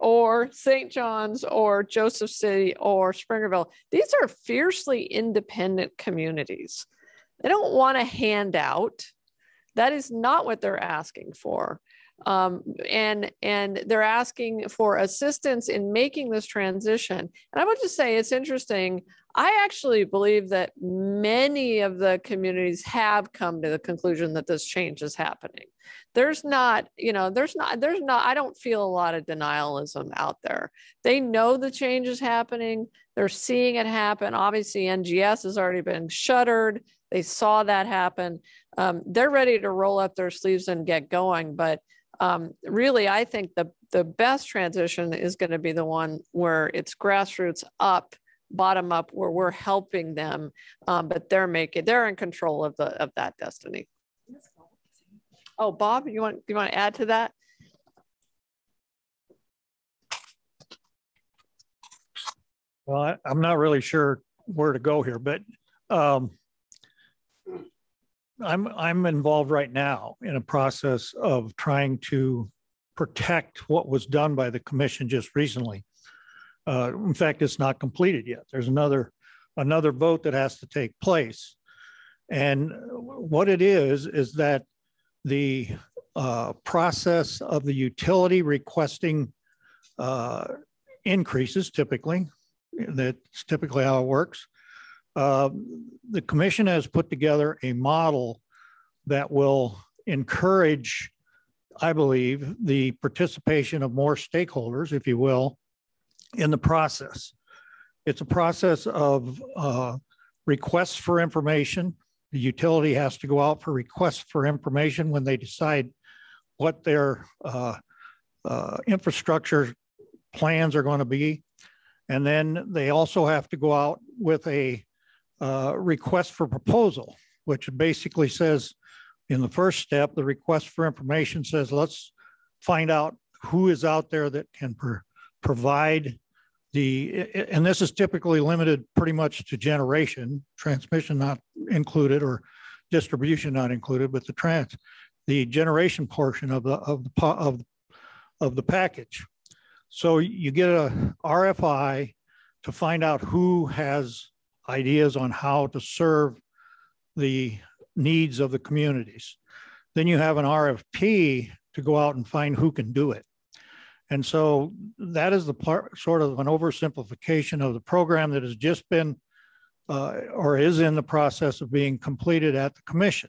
or St. John's, or Joseph City, or Springerville. These are fiercely independent communities. They don't want a handout. That is not what they're asking for. And they're asking for assistance in making this transition. And I would just say it's interesting. I actually believe that many of the communities have come to the conclusion that this change is happening. There's not, I don't feel a lot of denialism out there. They know the change is happening. They're seeing it happen. Obviously, NGS has already been shuttered. They saw that happen. They're ready to roll up their sleeves and get going. But really, I think the best transition is going to be the one where it's grassroots up, bottom up, where we're helping them, but they're in control of that destiny. Oh, Bob, you want to add to that? Well, I'm not really sure where to go here, but I'm involved right now in a process of trying to protect what was done by the commission just recently. In fact, it's not completed yet. There's another vote that has to take place. And what it is that the process of the utility requesting increases, typically, that's typically how it works. The commission has put together a model that will encourage, I believe, the participation of more stakeholders, if you will, in the process. It's a process of requests for information. The utility has to go out for requests for information when they decide what their infrastructure plans are going to be. And then they also have to go out with a request for proposal, which basically says, in the first step, the request for information says, let's find out who is out there that can provide and this is typically limited pretty much to generation, transmission not included, or distribution not included, but the generation portion of the package. So you get a RFI to find out who has ideas on how to serve the needs of the communities. Then you have an RFP to go out and find who can do it. And so that is the part, sort of an oversimplification of the program that has just been or is in the process of being completed at the commission.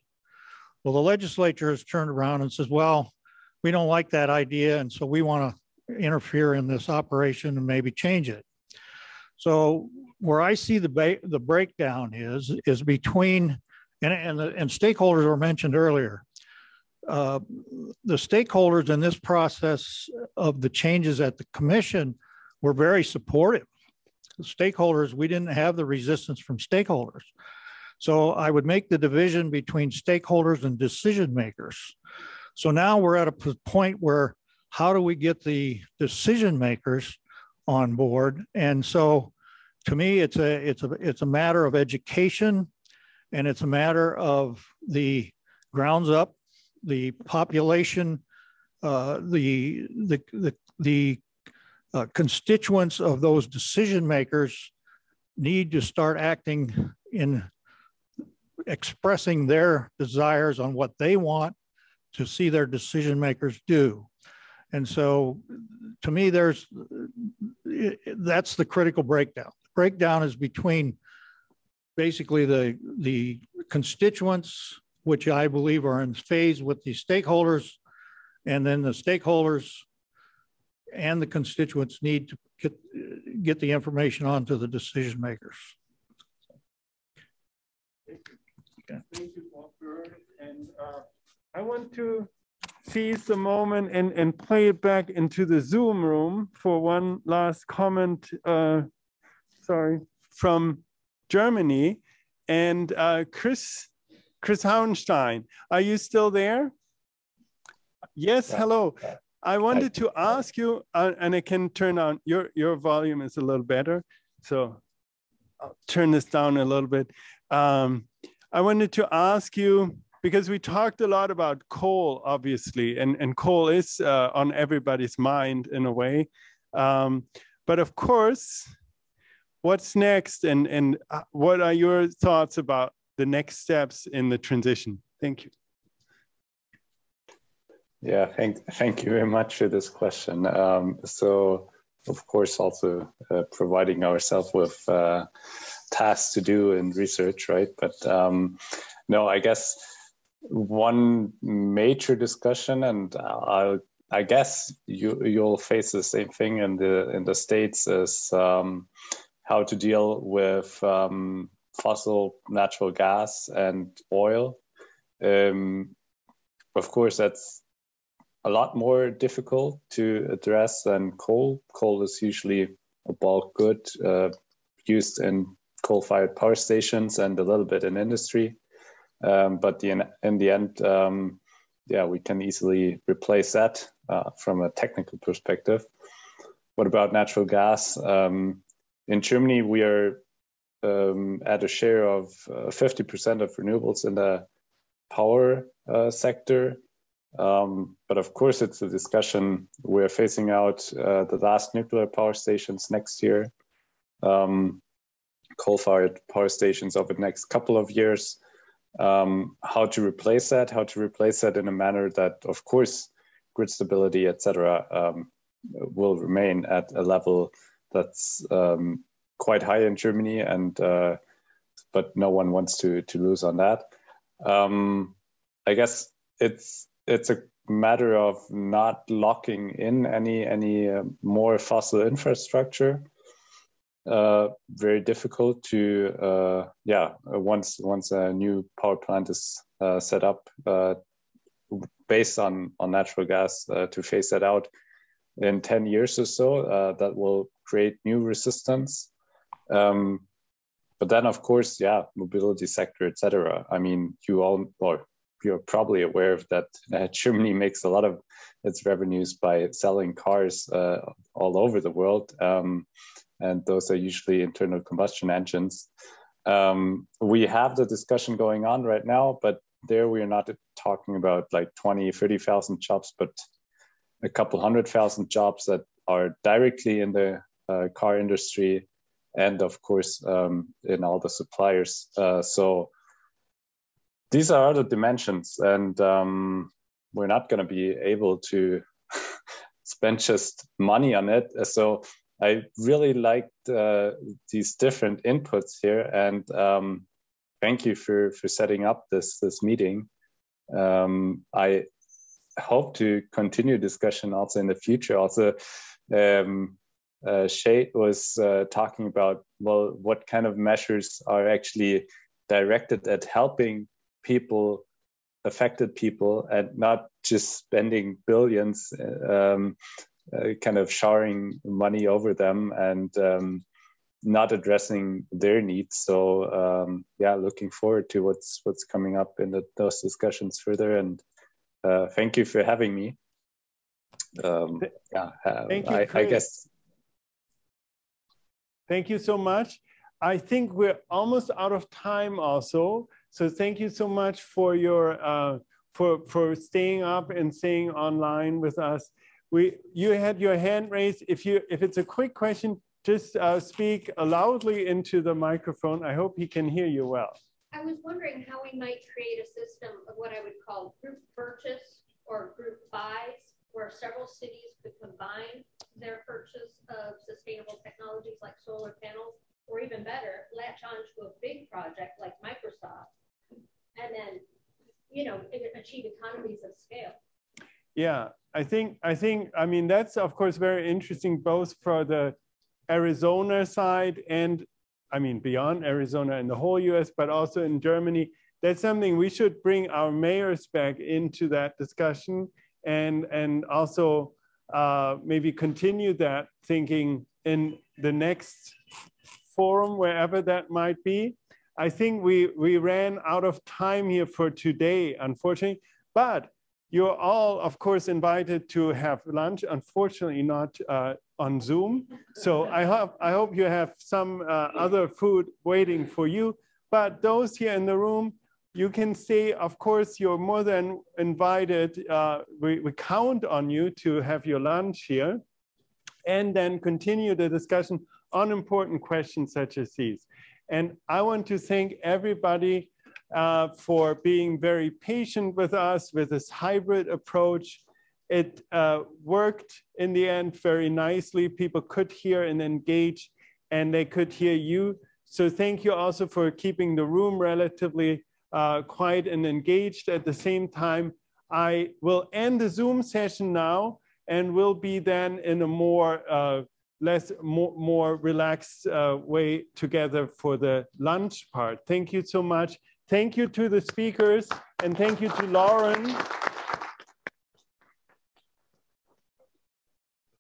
Well, the legislature has turned around and says, well, we don't like that idea, and so we want to interfere in this operation and maybe change it. So where I see the breakdown is between, and stakeholders were mentioned earlier. The stakeholders in this process of the changes at the commission were very supportive. The stakeholders, we didn't have the resistance from stakeholders. So I would make the division between stakeholders and decision makers. So now we're at a point where, how do we get the decision makers on board? And so to me, it's a matter of education, and it's a matter of the grounds up, the population, the constituents of those decision makers need to start acting in expressing their desires on what they want to see their decision makers do. And so to me, that's the critical breakdown. The breakdown is between basically the constituents, which I believe are in phase with the stakeholders, and then the stakeholders and the constituents need to get the information onto the decision makers. Okay. Thank you, Walter. And I want to seize the moment and play it back into the Zoom room for one last comment, from Germany. And Chris Hauenstein, are you still there? Yes, hello. I wanted to ask you, and I can turn on, your volume is a little better, so I'll turn this down a little bit. I wanted to ask you, because we talked a lot about coal, obviously, and coal is on everybody's mind in a way. But of course, what's next, and what are your thoughts about the next steps in the transition? Thank you. Yeah, thank you very much for this question. So, of course, also providing ourselves with tasks to do in research, right? But no, I guess one major discussion, and I guess you'll face the same thing in the States, is how to deal with fossil natural gas and oil. Of course, that's a lot more difficult to address than coal. Coal is usually a bulk good used in coal-fired power stations and a little bit in industry. But in the end, yeah, we can easily replace that from a technical perspective. What about natural gas? In Germany, we are at a share of 50% of renewables in the power sector. But of course, it's a discussion. We're phasing out the last nuclear power stations next year, coal-fired power stations over the next couple of years. How to replace that in a manner that, of course, grid stability, etc., will remain at a level that's quite high in Germany, and but no one wants to lose on that. I guess it's a matter of not locking in any more fossil infrastructure. Very difficult to once a new power plant is set up based on natural gas to phase that out in 10 years or so. That will create new resistance. But then, of course, yeah, mobility sector, etc. I mean, you're probably aware of that. Germany makes a lot of its revenues by selling cars all over the world. And those are usually internal combustion engines. We have the discussion going on right now, but there we are not talking about like 20, 30,000 jobs, but a couple 100,000 jobs that are directly in the car industry and of course in all the suppliers. So these are other dimensions, and we're not going to be able to spend just money on it. So I really liked these different inputs here, and thank you for setting up this meeting. I hope to continue discussion also in the future. Also, Shay was talking about, well, what kind of measures are actually directed at helping people, affected people, and not just spending billions, kind of showering money over them and not addressing their needs. So yeah, looking forward to what's coming up in those discussions further. And thank you for having me. Yeah, thank you, I guess. Thank you so much. I think we're almost out of time also. So thank you so much for your for staying up and staying online with us. You had your hand raised. If it's a quick question, just speak loudly into the microphone. I hope he can hear you well. I was wondering how we might create a system of what I would call group purchase or group buys, where several cities could combine their purchase of sustainable technologies like solar panels, or even better, latch on to a big project like Microsoft, and then, you know, achieve economies of scale. Yeah, I mean, that's of course very interesting, both for the Arizona side and, I mean, beyond Arizona and the whole US, but also in Germany. That's something we should bring our mayors back into that discussion, and also maybe continue that thinking in the next forum, wherever that might be. I think we ran out of time here for today, unfortunately, but you're all, of course, invited to have lunch, unfortunately not on Zoom. So I hope you have some other food waiting for you. But those here in the room, you can say, of course, you're more than invited. We count on you to have your lunch here and then continue the discussion on important questions such as these. And I want to thank everybody for being very patient with us with this hybrid approach. It worked in the end very nicely. People could hear and engage, and they could hear you. So thank you also for keeping the room relatively quiet and engaged. At the same time, I will end the Zoom session now, and we'll be then in a more relaxed way together for the lunch part. Thank you so much. Thank you to the speakers, and thank you to Lauren.